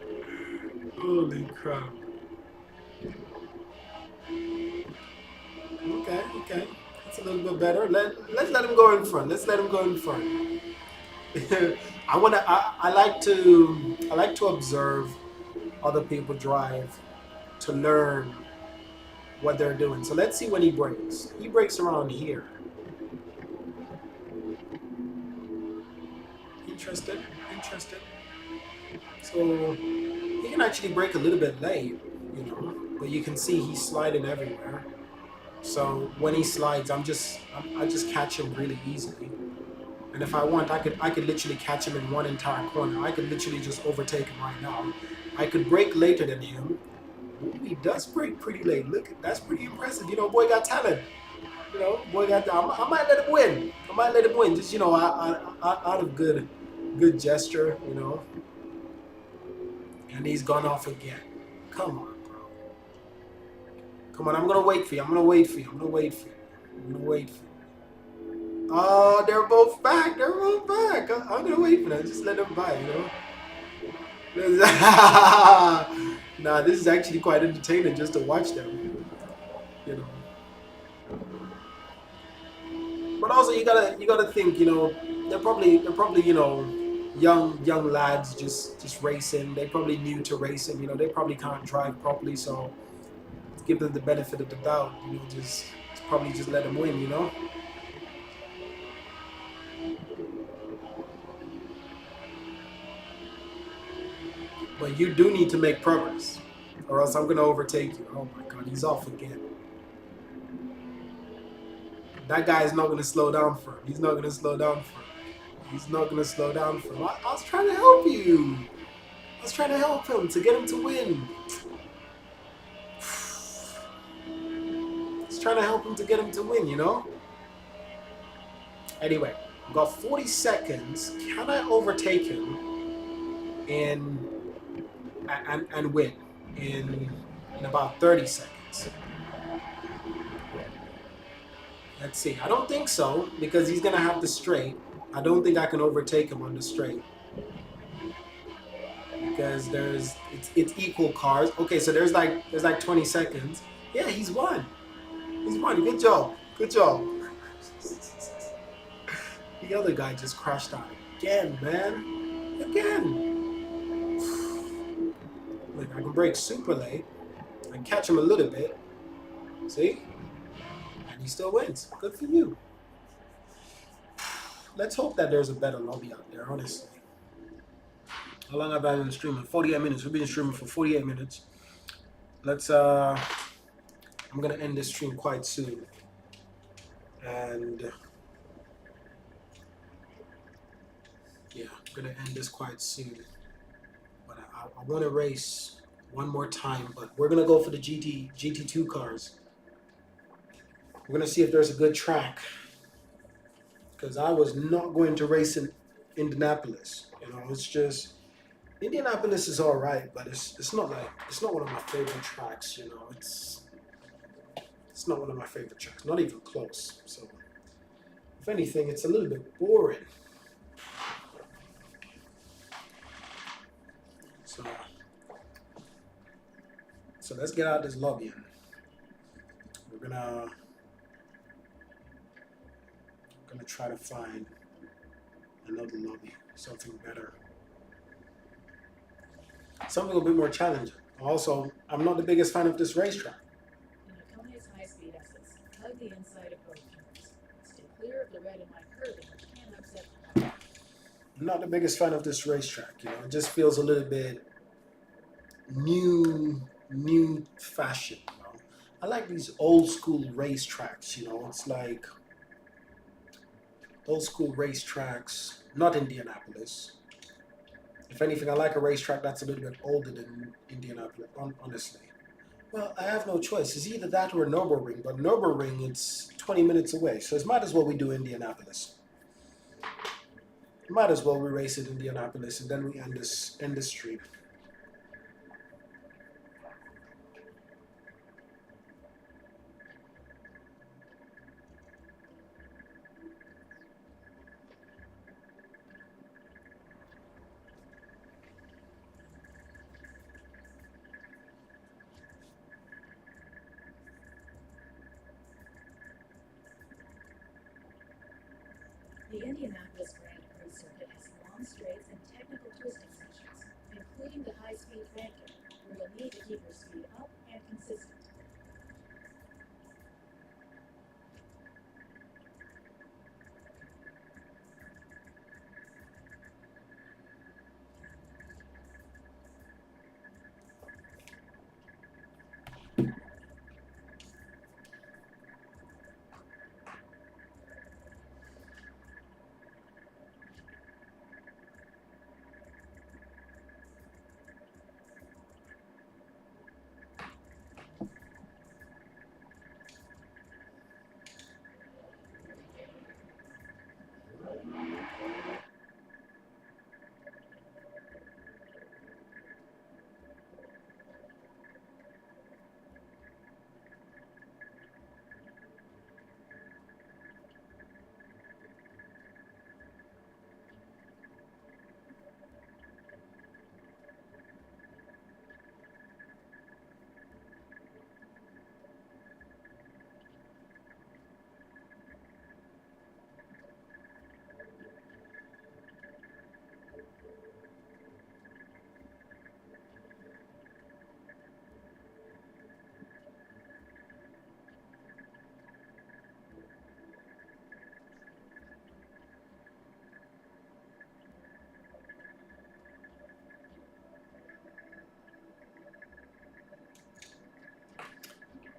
Holy crap. Okay, okay. That's a little bit better. Let's let him go in front. Let's let him go in front. I like to observe other people drive to learn what they're doing. So let's see when he brakes. He brakes around here. Interested? Interested? So he can actually brake a little bit late, you know, but you can see he's sliding everywhere. So when he slides, I just catch him really easily. And if I want, I could literally catch him in one entire corner. I could literally just overtake him right now. I could brake later than him. Ooh, he does brake pretty late. Look, that's pretty impressive. You know, boy got talent. You know, boy got. I might let him win. I might let him win. Just out of good gesture. You know. And he's gone off again. Come on, bro. Come on, I'm gonna wait for you. I'm gonna wait for you. I'm gonna wait for you. I'm gonna wait for you. Oh, they're both back. They're both back. I'm gonna wait for them. Just let them by, you know. Nah, this is actually quite entertaining just to watch them. You know. But also you gotta think, you know, they're probably you know young lads just racing. They're probably new to racing. You know, they probably can't drive properly, so give them the benefit of the doubt. You know, just probably just let them win. You know. But you do need to make progress, or else I'm gonna overtake you. Oh my God, he's off again. That guy is not gonna slow down for him. He's not gonna slow down for him. He's not gonna slow down for him. I was trying to help you. I was trying to help him to get him to win. I was trying to help him to get him to win, you know? Anyway, I've got 40 seconds. Can I overtake him and win in about 30 seconds? Let's see. I don't think so, because he's gonna have the straight. I don't think I can overtake him on the straight, because it's equal cars. Okay, so there's like 20 seconds. Yeah, he's won. He's won. Good job. Good job. The other guy just crashed out again, man. Again. Look, I can brake super late. I can catch him a little bit. See? And he still wins. Good for you. Let's hope that there's a better lobby out there, honestly. How long have I been streaming? 48 minutes. We've been streaming for 48 minutes. Let's I'm gonna end this stream quite soon. And yeah, I'm gonna end this quite soon. But I want to race one more time, but we're gonna go for the GT2 cars. We're gonna see if there's a good track, because I was not going to race in Indianapolis. You know, it's just Indianapolis is all right, but it's not one of my favorite tracks. You know, It's not one of my favorite tracks, not even close. So, if anything, it's a little bit boring. So, so let's get out this lobby and we're gonna try to find another lobby, something better, something a bit more challenging. Also, I'm not the biggest fan of this racetrack. In Laconic's high-speed S's, hug the inside of both cars. Stay clear of the red in my curving, which can upset the car. I'm not the biggest fan of this racetrack. You know, it just feels a little bit new fashion. You know, I like these old school racetracks. You know, it's like old school racetracks, not Indianapolis. If anything, I like a racetrack that's a little bit older than Indianapolis, honestly. Well, I have no choice. It's either that or Nürburgring, but Nürburgring, it's 20 minutes away, so it might as well we do Indianapolis. Might as well we race in Indianapolis, and then we end this stream. The Indianapolis Grand Prix circuit has long straights and technical twisting sections, including the high-speed banking, where you'll need to keep your speed up and consistent.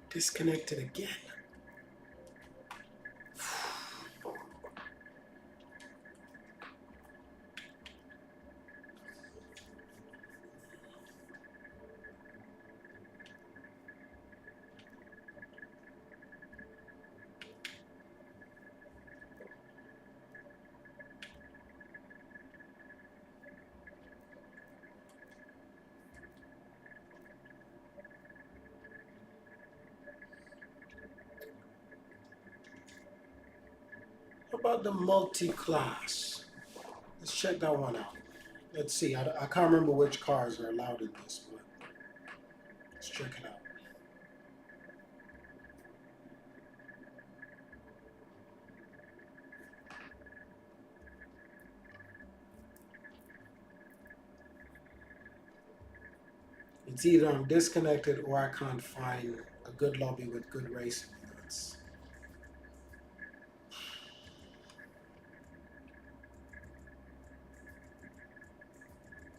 Disconnected again. How about the multi-class? Let's check that one out. Let's see. I can't remember which cars are allowed in this, but let's check it out. It's either I'm disconnected or I can't find a good lobby with good racing. That's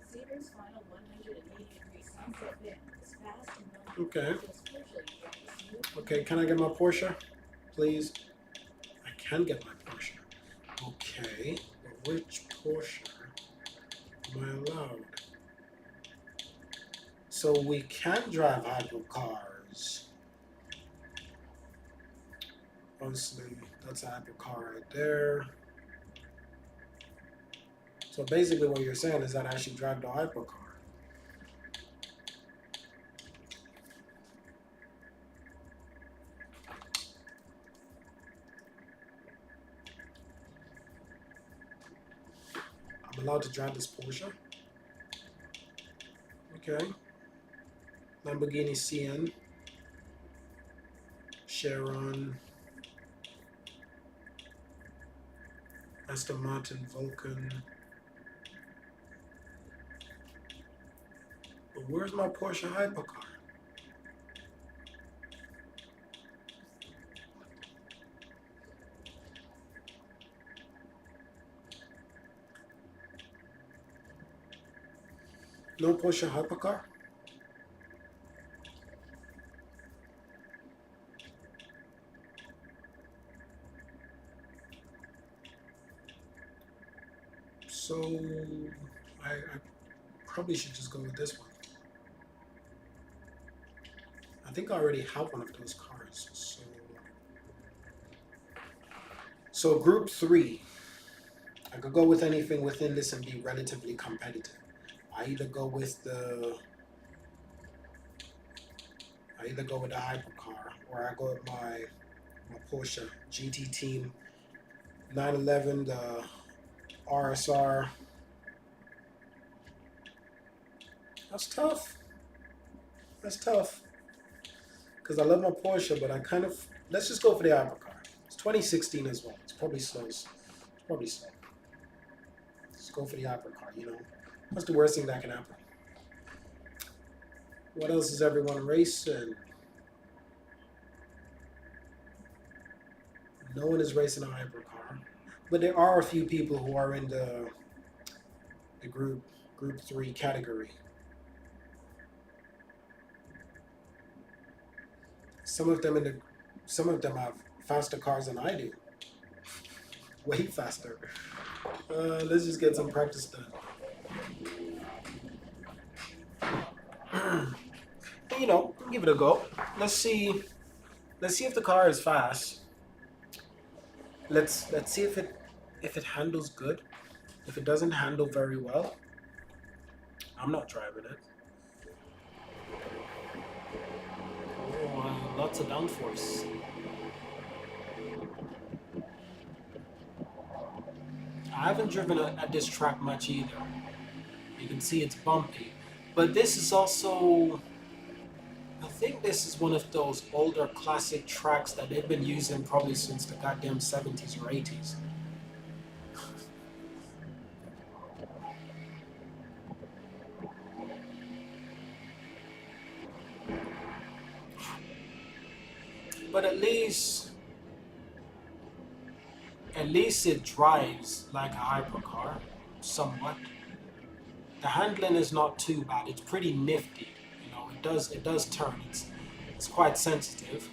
Sebring's final 180-degree sunset bend is fast and okay. feels crucial you get a smooth. Okay, can I get my Porsche, please? I can get my Porsche. Okay, but which Porsche am I allowed? So we can drive hypercars. Obviously, that's a hypercar right there. So basically what you're saying is that I should drive the hypercar. I'm allowed to drive this Porsche. Okay. Lamborghini Sian. Chiron. Aston Martin Vulcan. But where's my Porsche hypercar? No Porsche hypercar? So I probably should just go with this one. I think I already have one of those cars. So group 3. I could go with anything within this and be relatively competitive. I either go with the hypercar, or I go with my Porsche GT Team 911, the RSR. That's tough. That's tough. Because I love my Porsche, but I kind of... Let's just go for the hypercar. It's 2016 as well. It's probably slow. Let's go for the hypercar, you know. What's the worst thing that can happen? What else is everyone racing? No one is racing a hypercar. But there are a few people who are in the group 3 category. Some of them have faster cars than I do. Way faster. Let's just get some practice done. You know, give it a go. Let's see if the car is fast. Let's see if it handles good. If it doesn't handle very well, I'm not driving it. Oh, lots of downforce. I haven't driven at this track much either. You can see it's bumpy. But this is also... I think this is one of those older classic tracks that they've been using probably since the goddamn 70s or 80s. But at least it drives like a hypercar, somewhat. The handling is not too bad. It's pretty nifty. You know, it does turn. It's quite sensitive,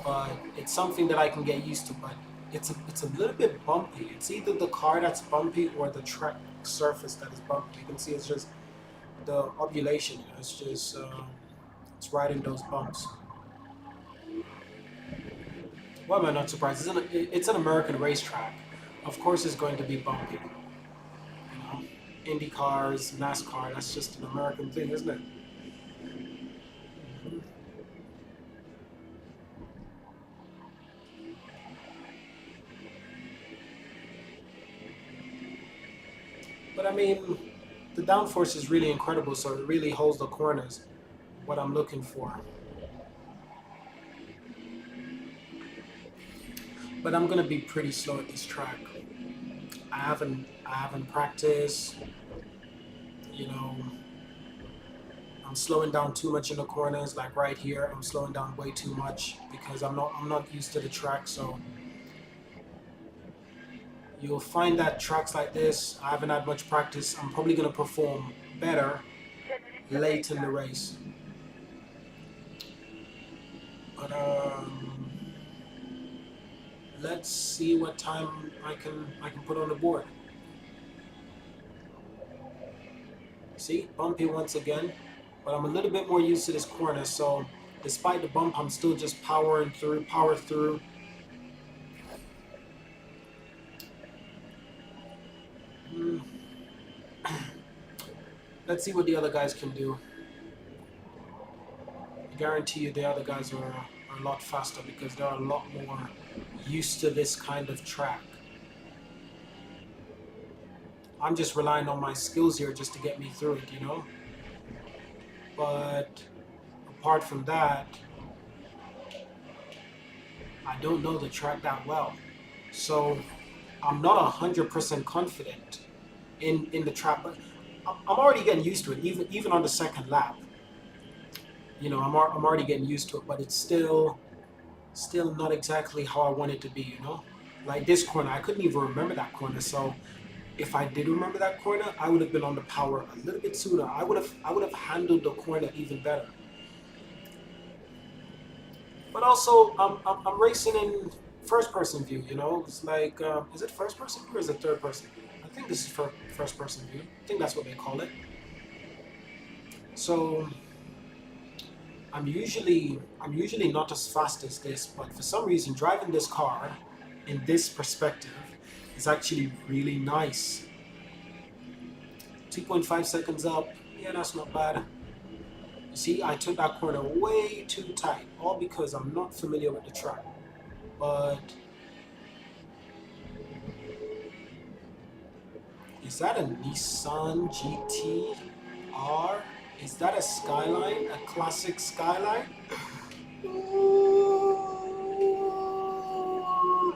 but it's something that I can get used to. But it's a little bit bumpy. It's either the car that's bumpy or the track surface that is bumpy. You can see it's just the ovulation. It's just it's riding those bumps. Why am I not surprised? It's an American racetrack. Of course it's going to be bumpy. You know, Indy cars, NASCAR, that's just an American thing, isn't it? But I mean, the downforce is really incredible, so it really holds the corners, what I'm looking for. But I'm gonna be pretty slow at this track. I haven't practiced. You know, I'm slowing down too much in the corners. Like right here, I'm slowing down way too much because I'm not used to the track. So you'll find that tracks like this, I haven't had much practice. I'm probably gonna perform better late in the race. But let's see what time I can put on the board. See, bumpy once again, but I'm a little bit more used to this corner, so despite the bump, I'm still just power through. Let's see what the other guys can do. I guarantee you the other guys are a lot faster because they're a lot more used to this kind of track. I'm just relying on my skills here just to get me through it, you know? But apart from that, I don't know the track that well. So I'm not 100% confident in the track, but I'm already getting used to it, even on the second lap. You know, I'm already getting used to it, but it's still not exactly how I want it to be, you know? Like this corner, I couldn't even remember that corner, so if I did remember that corner, I would have been on the power a little bit sooner. I would have handled the corner even better. But also, I'm racing in first person view. You know, it's like is it first person view or is it third person view? I think this is first person view. I think that's what they call it. So I'm usually not as fast as this, but for some reason driving this car in this perspective is actually really nice. 2.5 seconds up. Yeah, that's not bad. You see, I took that corner way too tight, all because I'm not familiar with the track. But is that a Nissan GT-R? Is that a Skyline? A classic Skyline?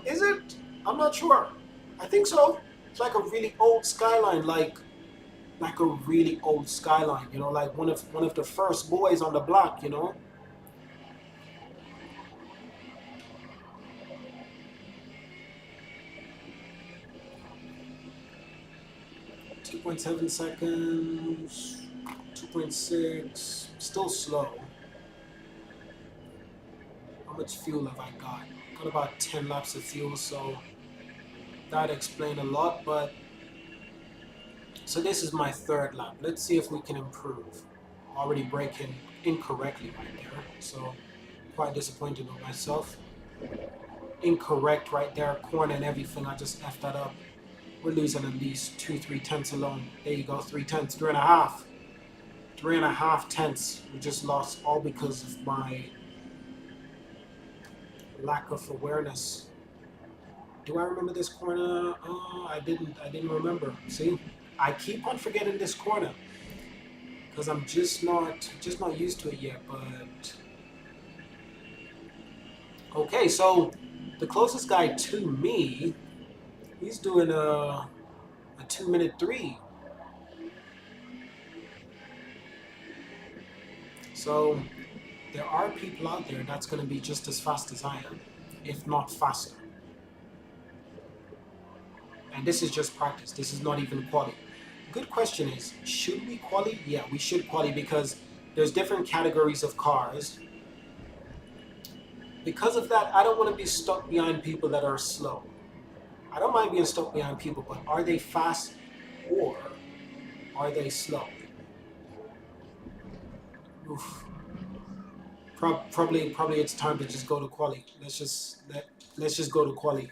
Is it? I'm not sure. I think so. It's like a really old Skyline, like a really old Skyline. You know, like one of the first boys on the block. You know. 2.7 seconds, 2.6, still slow. How much fuel have I got? Got about 10 laps of fuel, so that explained a lot, but so this is my third lap. Let's see if we can improve. Already braking incorrectly right there, so quite disappointed with myself. Incorrect right there, corner and everything, I just effed that up. We're losing at least 2-3 tenths alone. There you go, 3 tenths, 3.5. 3.5 tenths we just lost, all because of my lack of awareness. Do I remember this corner? Oh, I didn't remember. See, I keep on forgetting this corner because I'm just not used to it yet. But okay, so the closest guy to me, he's doing a 2-minute 3. So there are people out there that's going to be just as fast as I am, if not faster. And this is just practice. This is not even quali. Good question is, should we quali? Yeah, we should quali because there's different categories of cars. Because of that, I don't want to be stuck behind people that are slow. I don't mind being stuck behind people, but are they fast or are they slow? Oof. Probably it's time to just go to quali. Let's just go to quali.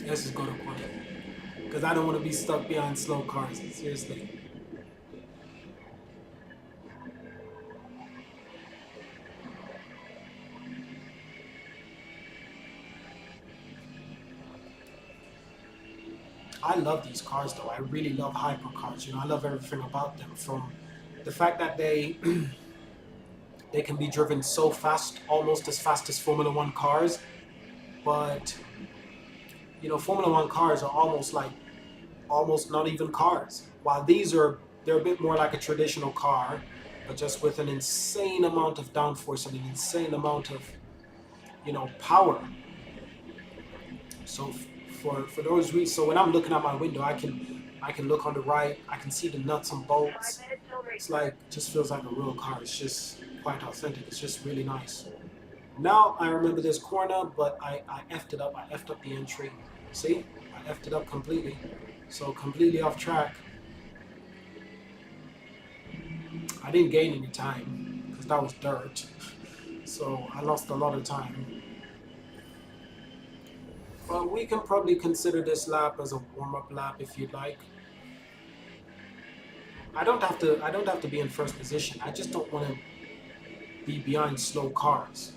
Let's just go to quali. Because I don't want to be stuck behind slow cars. Seriously. I love these cars though. I really love hypercars. You know, I love everything about them. From the fact that they they can be driven so fast, almost as fast as Formula One cars. But you know, Formula One cars are almost not even cars. While they're a bit more like a traditional car, but just with an insane amount of downforce and an insane amount of power. So for those reasons, so when I'm looking out my window, I can look on the right, I can see the nuts and bolts. It's like just feels like a real car. It's just quite authentic. It's just really nice. Now I remember this corner, but I effed it up. I effed up the entry. See, I effed it up completely. So completely off track. I didn't gain any time because that was dirt. So I lost a lot of time. But we can probably consider this lap as a warm-up lap if you'd like. I don't have to be in first position. I just don't want to be behind slow cars.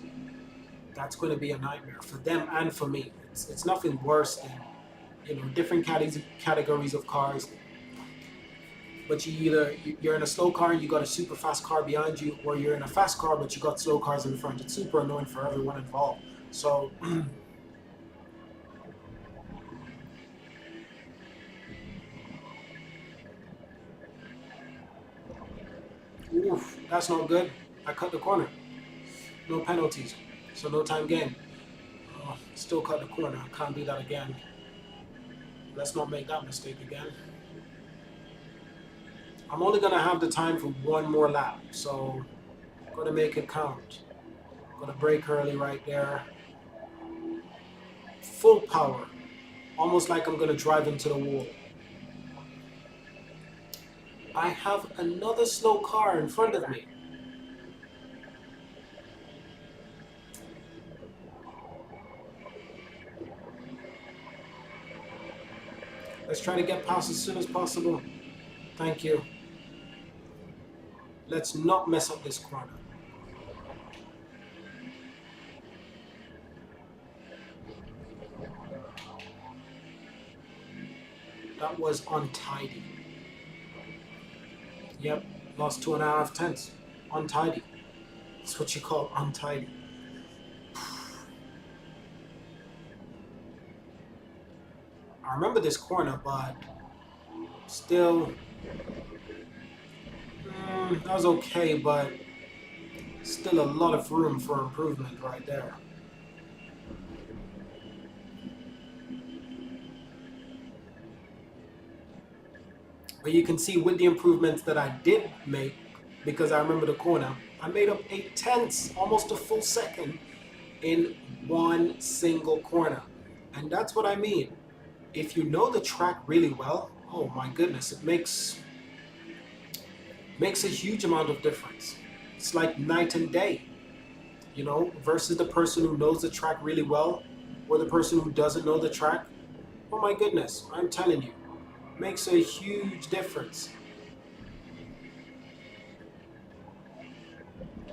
That's going to be a nightmare for them and for me. It's nothing worse than you know, different categories of cars. But you're in a slow car and you got a super fast car behind you, or you're in a fast car but you got slow cars in front. It's super annoying for everyone involved. So oof, that's not good. I cut the corner. No penalties. So no time game. Oh, still cut the corner. I can't do that again. Let's not make that mistake again. I'm only gonna have the time for one more lap, so I'm gonna make it count. I'm gonna brake early right there. Full power. Almost like I'm gonna drive into the wall. I have another slow car in front of me. Let's try to get past as soon as possible. Thank you. Let's not mess up this corner. That was untidy. Yep, lost 2.5 tenths. Untidy. That's what you call untidy. I remember this corner, but still, that was okay, but still a lot of room for improvement right there. But you can see with the improvements that I did make, because I remember the corner, I made up 8 tenths, almost a full second, in one single corner. And that's what I mean. If you know the track really well, oh my goodness, it makes a huge amount of difference. It's like night and day, you know, versus the person who knows the track really well or the person who doesn't know the track. Oh my goodness, I'm telling you, makes a huge difference.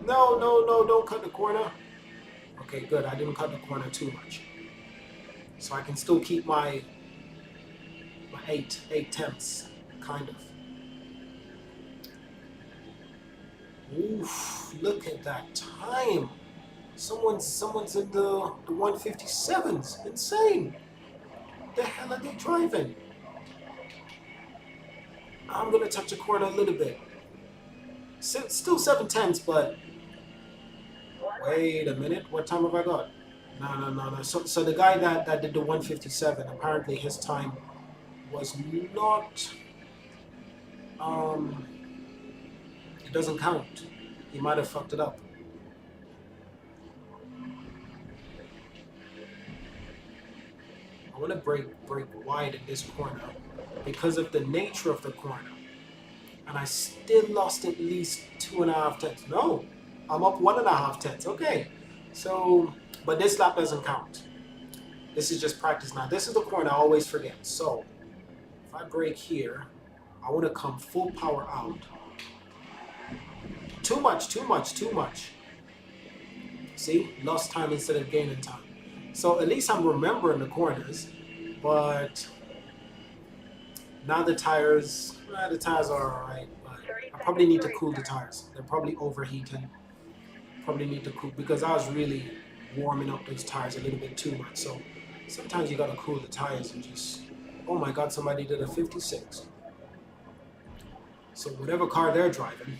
No, no, no, don't cut the corner. Okay, good, I didn't cut the corner too much. So I can still keep my eight tenths, kind of. Oof, look at that time. Someone's in the 157s. Insane. The hell are they driving? I'm gonna touch the corner a little bit. Still 7 tenths, but wait a minute. What time have I got? No. So the guy that did the 157, apparently his time was not. Um, it doesn't count. He might have fucked it up. I want to break wide in this corner because of the nature of the corner. And I still lost at least 2.5 tenths. No, I'm up 1.5 tenths. Okay. So, but this lap doesn't count. This is just practice now. This is the corner I always forget. So, if I brake here, I want to come full power out. Too much. See? Lost time instead of gaining time. So at least I'm remembering the corners, but now the tires are alright, but I probably need to cool the tires. They're probably overheating. Probably need to cool, because I was really warming up those tires a little bit too much. So sometimes you gotta cool the tires and just, oh my God, somebody did a 56. So whatever car they're driving,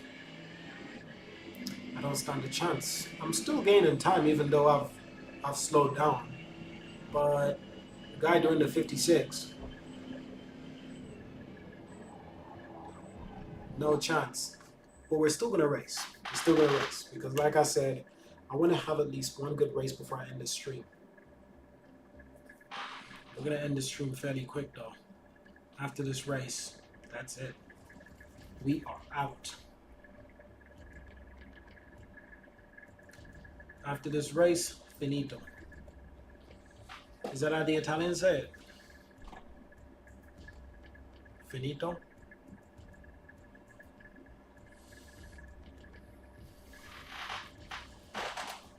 I don't stand a chance. I'm still gaining time even though I've slowed down. But the guy doing the 56, no chance. But we're still gonna race. We're still gonna race because, like I said, I want to have at least one good race before I end the stream. We're gonna end the stream fairly quick though. After this race, that's it. We are out. After this race, finito. Is that how the Italians say it? Finito?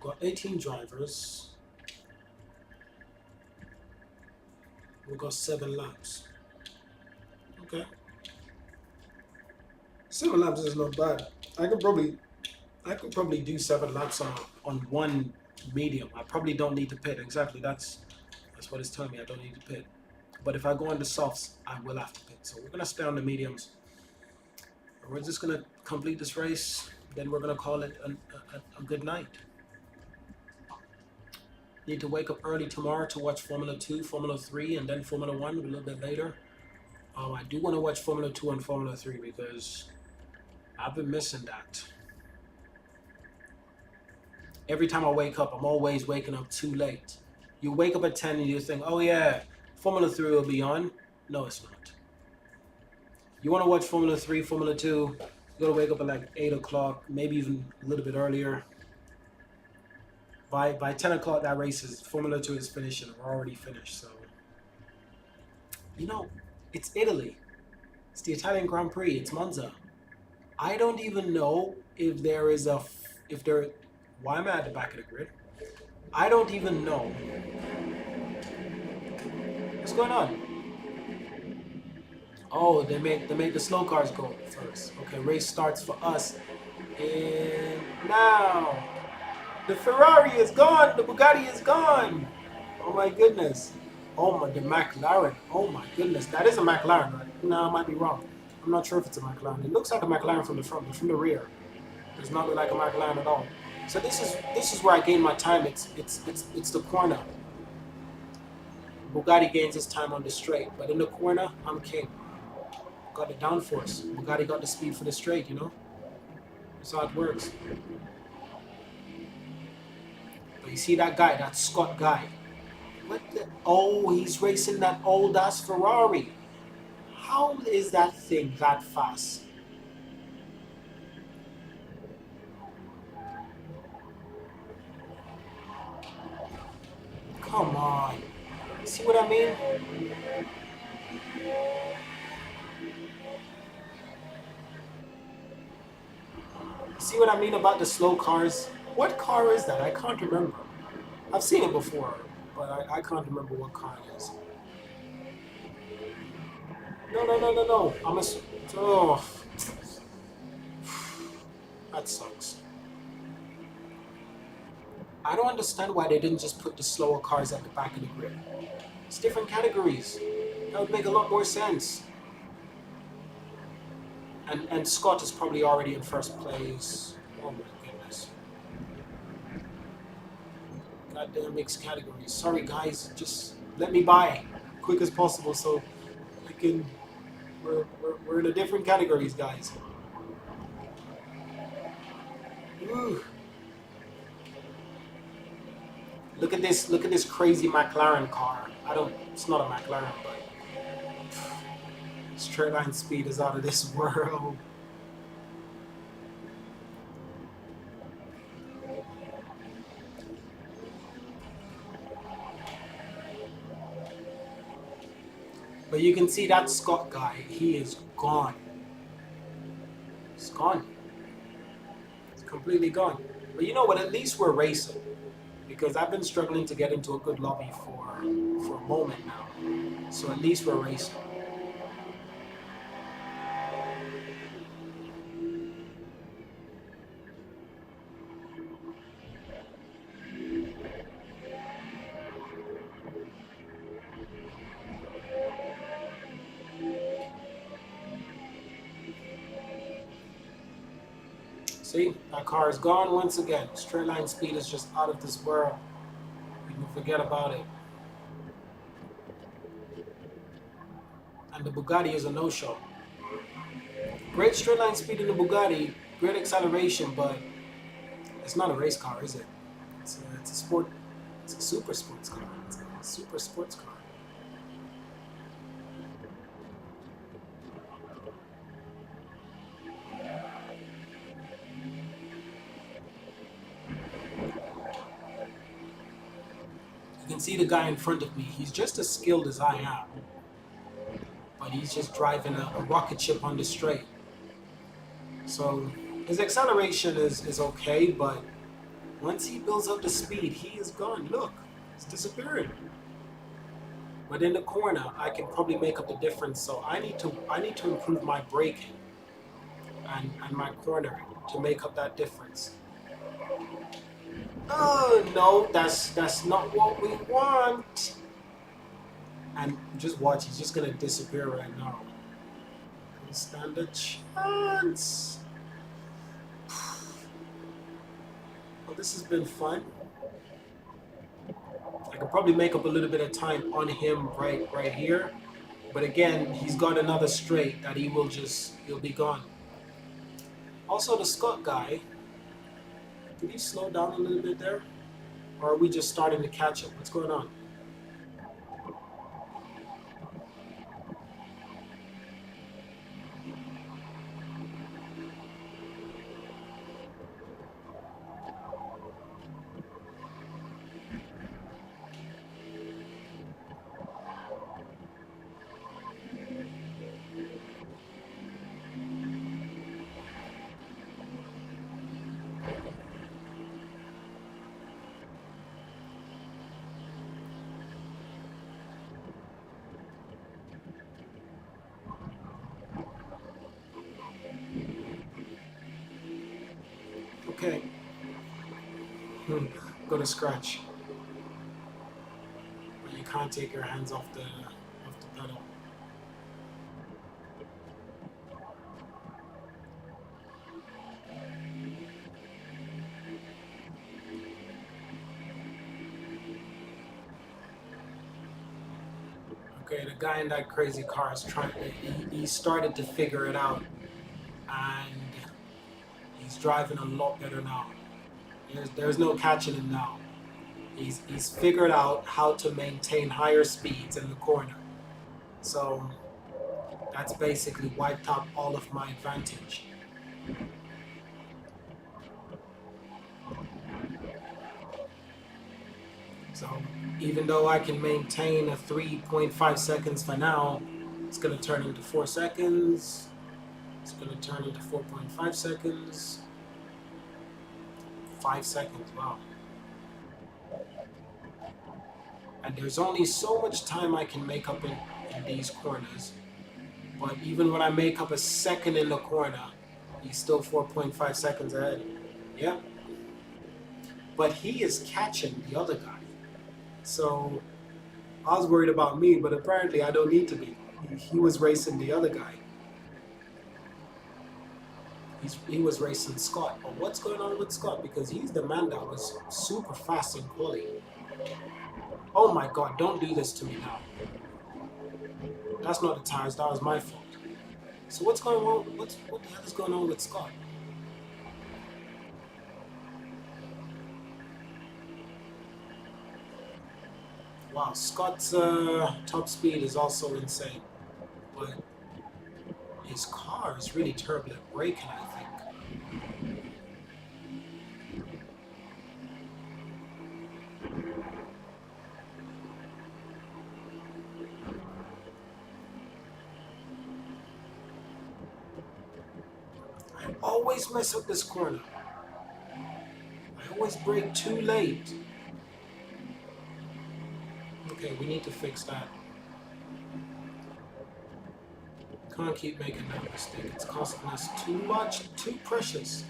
Got 18 drivers. We'll go 7 laps. Okay. 7 laps is not bad. I could probably do 7 laps on one medium. I probably don't need to pit. Exactly. That's what it's telling me. I don't need to pit. But if I go on the softs, I will have to pit. So we're gonna stay on the mediums. We're just gonna complete this race. Then we're gonna call it a good night. Need to wake up early tomorrow to watch Formula 2, Formula 3, and then Formula 1 a little bit later. I do want to watch Formula 2 and Formula 3 because I've been missing that. Every time I wake up, I'm always waking up too late. You wake up at 10 and you think, oh yeah, Formula 3 will be on. No, it's not. You want to watch Formula 3, Formula 2, you got to wake up at like 8 o'clock, maybe even a little bit earlier. By 10 o'clock, that race is, Formula 2 is finishing, or already finished. So, you know, it's Italy. It's the Italian Grand Prix. It's Monza. I don't even know if there is why am I at the back of the grid? I don't even know. What's going on? Oh, they make the slow cars go first. Okay, race starts for us. And now the Ferrari is gone. The Bugatti is gone. Oh my goodness. Oh my, the McLaren. Oh my goodness. That is a McLaren, right? No, I might be wrong. I'm not sure if it's a McLaren. It looks like a McLaren from the front, but from the rear, it does not look like a McLaren at all. So this is where I gain my time. It's the corner. Bugatti gains his time on the straight, but in the corner, I'm king. Got the downforce. Bugatti got the speed for the straight, you know? That's how it works. But you see that guy, that Scott guy. What the? Oh, he's racing that old ass Ferrari. How is that thing that fast? Come on. See what I mean? See what I mean about the slow cars? What car is that? I can't remember. I've seen it before, but I can't remember what car it is. No. Oh, that sucks. I don't understand why they didn't just put the slower cars at the back of the grid. It's different categories. That would make a lot more sense. And Scott is probably already in first place. Oh my goodness. Goddamn mixed categories. Sorry guys, just let me buy quick as possible so we can. We're in the different categories, guys. Ooh. Look at this crazy McLaren car. It's not a McLaren, but straight line speed is out of this world. But you can see that Scott guy, he is gone. It's gone. It's completely gone. But you know what, at least we're racing. Because I've been struggling to get into a good lobby for a moment now. So at least we're racing. See, that car is gone once again. Straight line speed is just out of this world. You can forget about it. And the Bugatti is a no-show. Great straight line speed in the Bugatti, great acceleration, but it's not a race car, is it? It's a sport. It's a super sports car. It's a super sports car. You can see the guy in front of me. He's just as skilled as I am, but he's just driving a rocket ship on the straight. So his acceleration is okay, but once he builds up the speed, he is gone. Look, it's disappearing. But in the corner, I can probably make up the difference. So I need to improve my braking and my cornering to make up that difference. Oh no, that's not what we want. And just watch, he's just gonna disappear right now. Don't stand a chance. Well, this has been fun. I could probably make up a little bit of time on him right here. But again, he's got another straight that he'll be gone. Also, the Scott guy, did he slow down a little bit there? Or are we just starting to catch up? What's going on? Okay. Go to scratch. But you can't take your hands off the pedal. Okay, the guy in that crazy car is trying. He started to figure it out, and he's driving a lot better now. There's no catching him now. He's figured out how to maintain higher speeds in the corner. So that's basically wiped out all of my advantage. So even though I can maintain a 3.5 seconds for now, it's going to turn into 4 seconds. It's going to turn into 4.5 seconds. 5 seconds, wow. And there's only so much time I can make up in these corners. But even when I make up a second in the corner, he's still 4.5 seconds ahead. Yep. But he is catching the other guy. So I was worried about me, but apparently I don't need to be. He was racing the other guy. He was racing Scott. But what's going on with Scott? Because he's the man that was super fast in quali. Oh my god, don't do this to me now. That's not the tires, that was my fault. So what's going on? What the hell is going on with Scott? Wow, Scott's top speed is also insane. But his car is really turbulent braking, I think. I always mess up this corner. I always brake too late. Okay, we need to fix that. Can't keep making that mistake. It's costing us too much, too precious.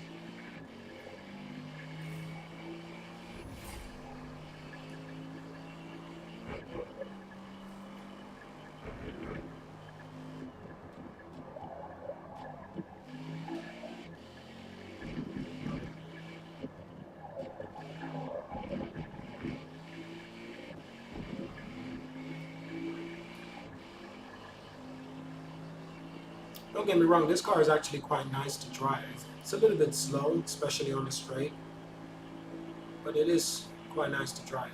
Don't get me wrong, this car is actually quite nice to drive. It's a little bit slow, especially on the straight, but it is quite nice to drive.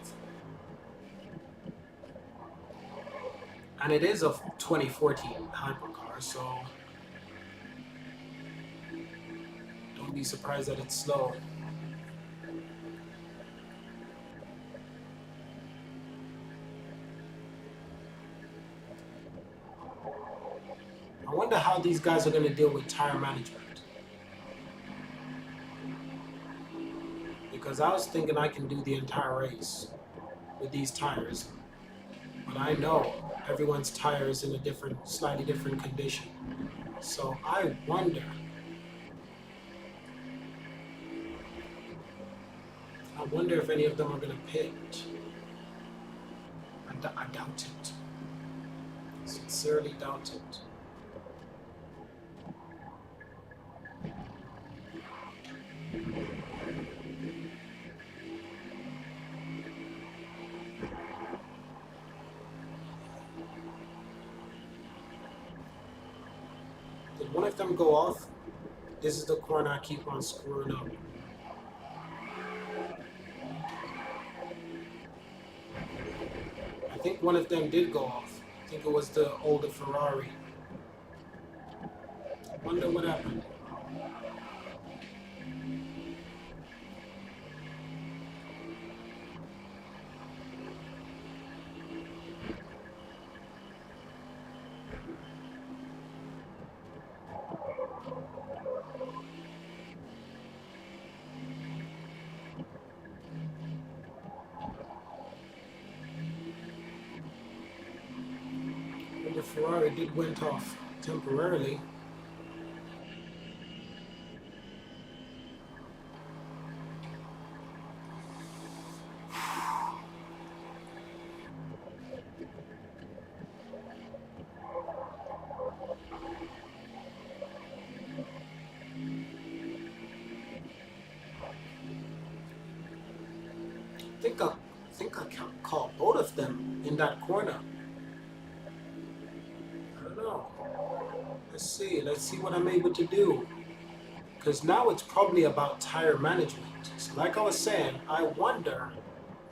And it is a 2014 hypercar, so don't be surprised that it's slow. I wonder how these guys are going to deal with tire management. Because I was thinking I can do the entire race with these tires. But I know everyone's tire is in a different, slightly different condition. So I wonder if any of them are going to pit. I doubt it. Sincerely doubt it. Did one of them go off? This is the corner I keep on screwing up. I think one of them did go off. I think it was the older Ferrari. I wonder what happened. And the Ferrari did went off temporarily. I think I caught both of them in that corner. I don't know. Let's see. Let's see what I'm able to do. Because now it's probably about tire management. So like I was saying, I wonder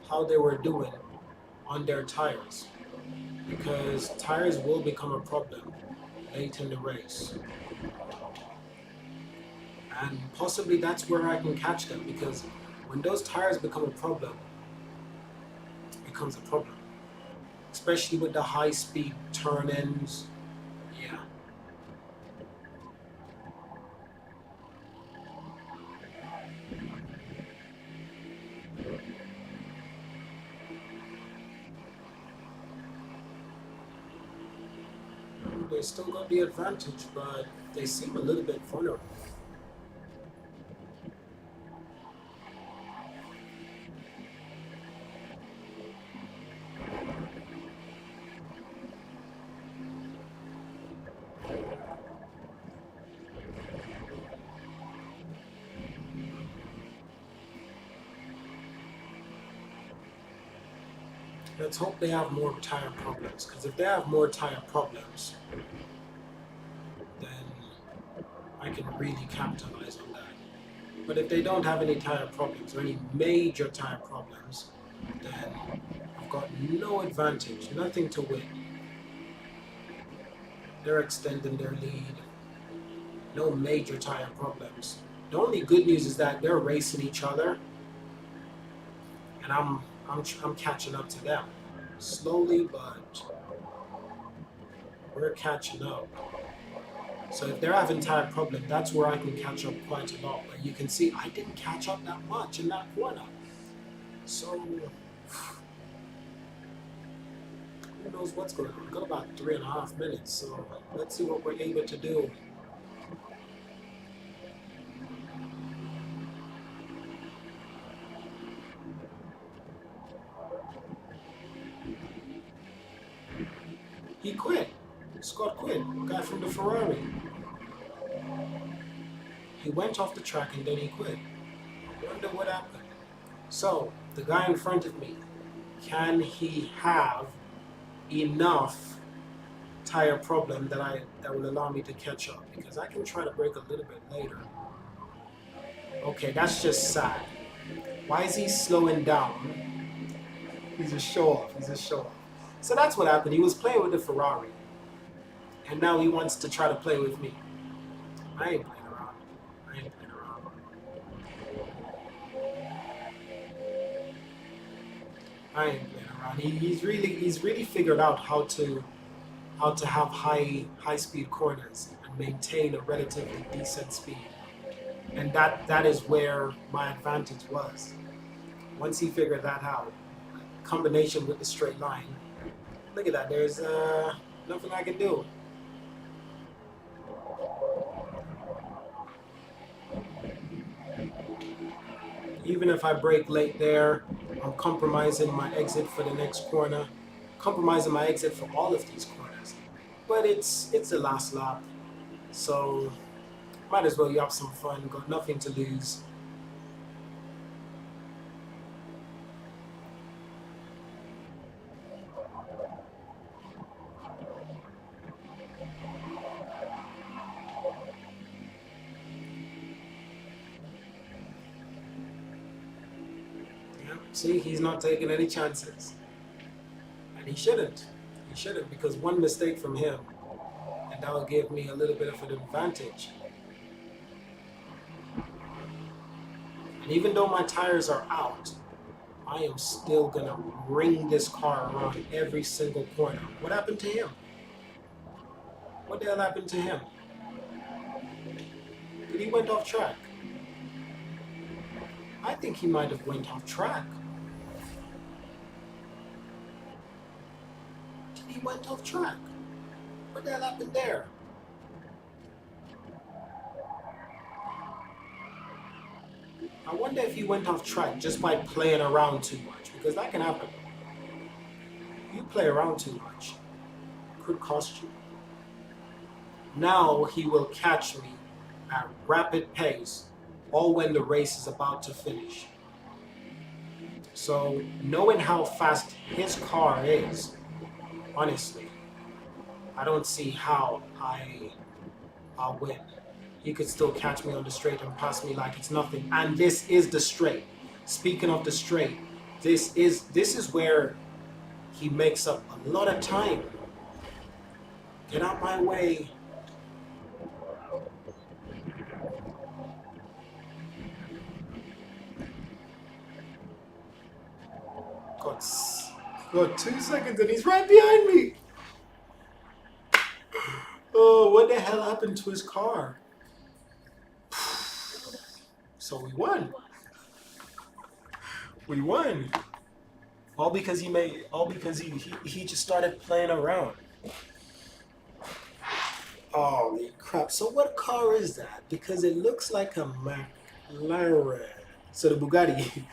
how they were doing on their tires. Because tires will become a problem late in the race. And possibly that's where I can catch them, because when those tires become a problem, it becomes a problem. Especially with the high speed turn-ins. Yeah. They still got the advantage, but they seem a little bit vulnerable. Let's hope they have more tire problems, because if they have more tire problems, then I can really capitalize on that. But if they don't have any tire problems or any major tire problems, then I've got no advantage, nothing to win. They're extending their lead, no major tire problems. The only good news is that they're racing each other, and I'm catching up to them. Slowly, but we're catching up. So if they're having tire problem, that's where I can catch up quite a lot. But you can see I didn't catch up that much in that corner. So who knows what's going on? We've got about 3.5 minutes, so let's see what we're able to do. He quit. Scott quit. Guy from the Ferrari. He went off the track and then he quit. I wonder what happened. So, the guy in front of me, can he have enough tire problem that will allow me to catch up? Because I can try to brake a little bit later. Okay, that's just sad. Why is he slowing down? He's a show off. He's a show off. So that's what happened. He was playing with the Ferrari. And now he wants to try to play with me. I ain't playing around. I ain't playing around. I ain't playing around. He's really figured out how to have high speed corners and maintain a relatively decent speed. And that is where my advantage was. Once he figured that out, combination with the straight line, Look at that. There's nothing I can do. Even if I brake late there, I'm compromising my exit for the next corner, compromising my exit for all of these corners. But it's the last lap, so might as well you have some fun. Got nothing to lose. Yeah. See, he's not taking any chances, and he shouldn't. He shouldn't because one mistake from him, and that'll give me a little bit of an advantage. And even though my tires are out, I am still gonna ring this car around every single corner. What happened to him? What the hell happened to him? Did he went off track? I think he might have went off track. Did he went off track? What the hell happened there? I wonder if he went off track just by playing around too much, because that can happen. You play around too much, could cost you. Now he will catch me at rapid pace, all when the race is about to finish. So knowing how fast his car is, honestly, I don't see how I'll win. He could still catch me on the straight and pass me like it's nothing. And this is the straight. Speaking of the straight, this is where he makes up a lot of time. Get out my way. Got, got 2 seconds and he's right behind me. Oh, what the hell happened to his car? So we won. We won. All because he just started playing around. Holy crap. So what car is that? Because it looks like a McLaren. So the Bugatti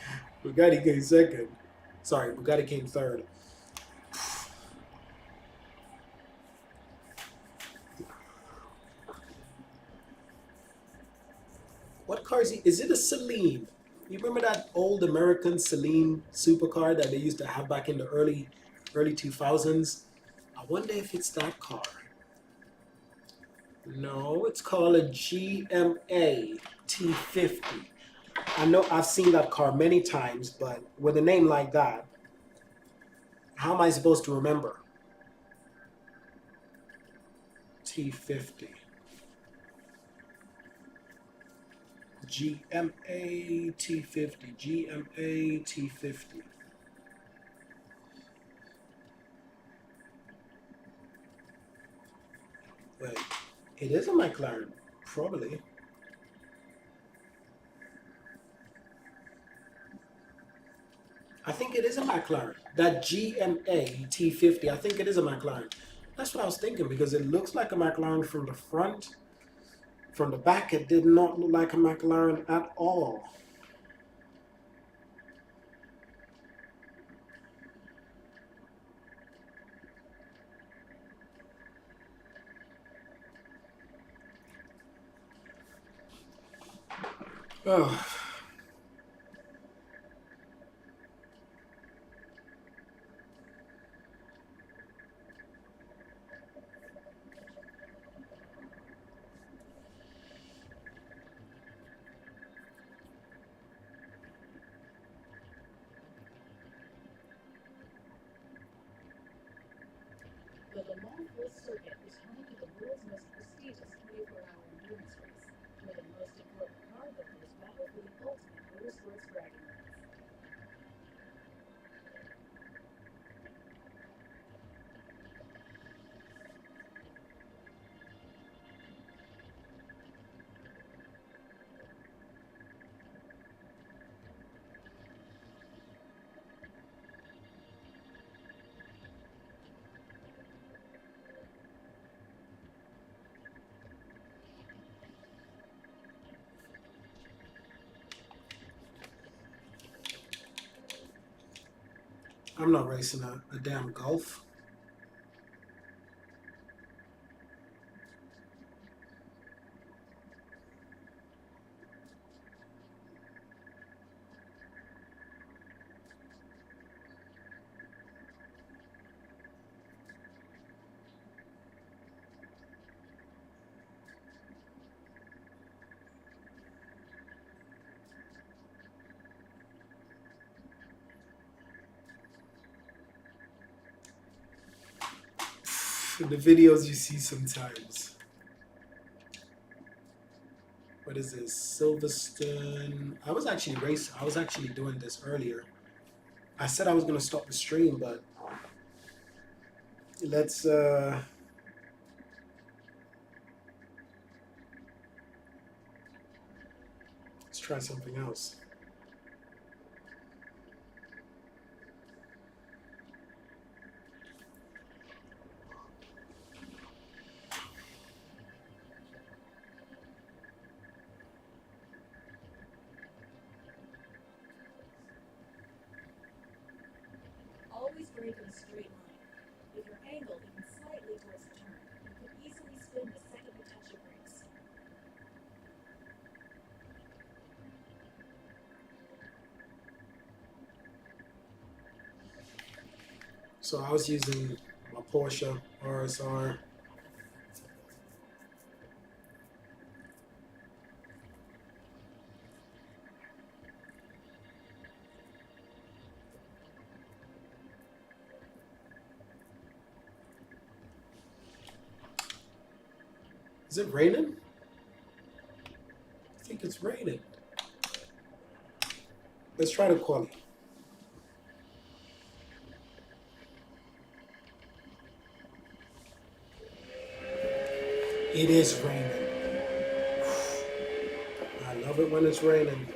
Bugatti came second. Sorry, Bugatti came third. What car is he? Is it a Celine? You remember that old American Celine supercar that they used to have back in the early 2000s? I wonder if it's that car. No, it's called a GMA T50. I know I've seen that car many times, but with a name like that, how am I supposed to remember? T50. GMA T50. GMA T50. Wait, it is a McLaren. Probably. I think it is a McLaren. That GMA T50, I think it is a McLaren. That's what I was thinking because it looks like a McLaren from the front. From the back, it did not look like a McLaren at all. Oh. The Le Mans Full Circuit is home to the world's most prestigious 24-hour endurance race, where the most important car builders battle for the ultimate motorsports bragging rights. I'm not racing a damn Golf. The videos you see sometimes. What is this? Silverstone. I was actually doing this earlier. I said I was gonna stop the stream, but let's let's try something else. Always brake in a straight line. If you're angled even slightly towards the turn, you could easily spin the second you touch your brakes. So I was using my Porsche RSR. Is it raining? I think it's raining. Let's try the quali. It is raining. I love it when it's raining.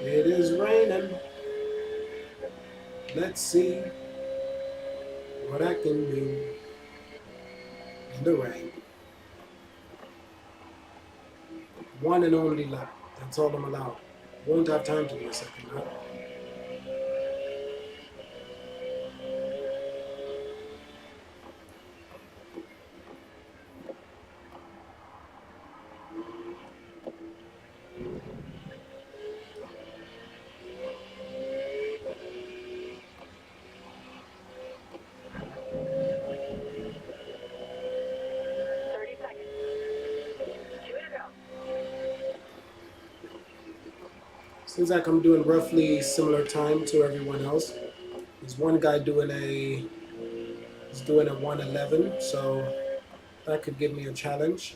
It is raining. Let's see what I can do in the rain. One and only lap. That's all I'm allowed. Won't have time to do a second lap. Seems like I'm doing roughly similar time to everyone else. There's one guy doing he's doing a 1:11, so that could give me a challenge.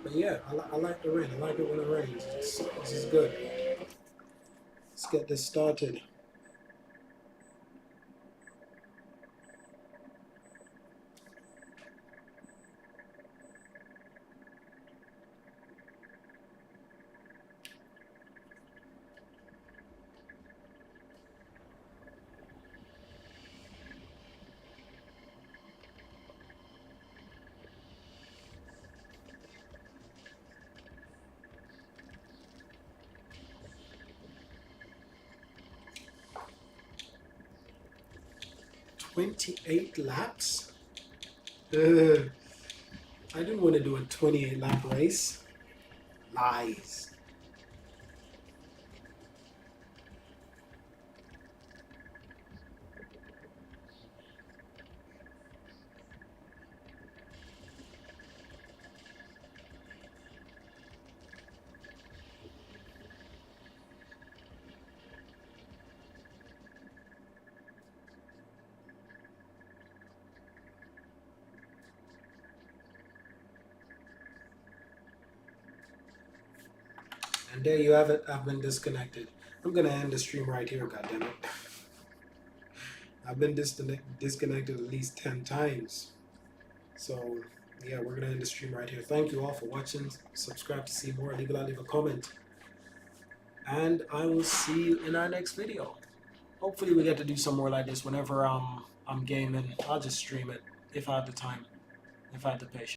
But yeah, I like the rain. I like it when it rains. This is good. Let's get this started. "28 laps? I didn't want to do a 28 lap race. Lies." And there you have it. I've been disconnected. I'm gonna end the stream right here. God damn it! I've been disconnected at least 10 times. So yeah, we're gonna end the stream right here. Thank you all for watching. Subscribe to see more. Leave a comment, and I will see you in our next video. Hopefully, we get to do some more like this whenever I'm gaming. I'll just stream it if I have the time, if I have the patience.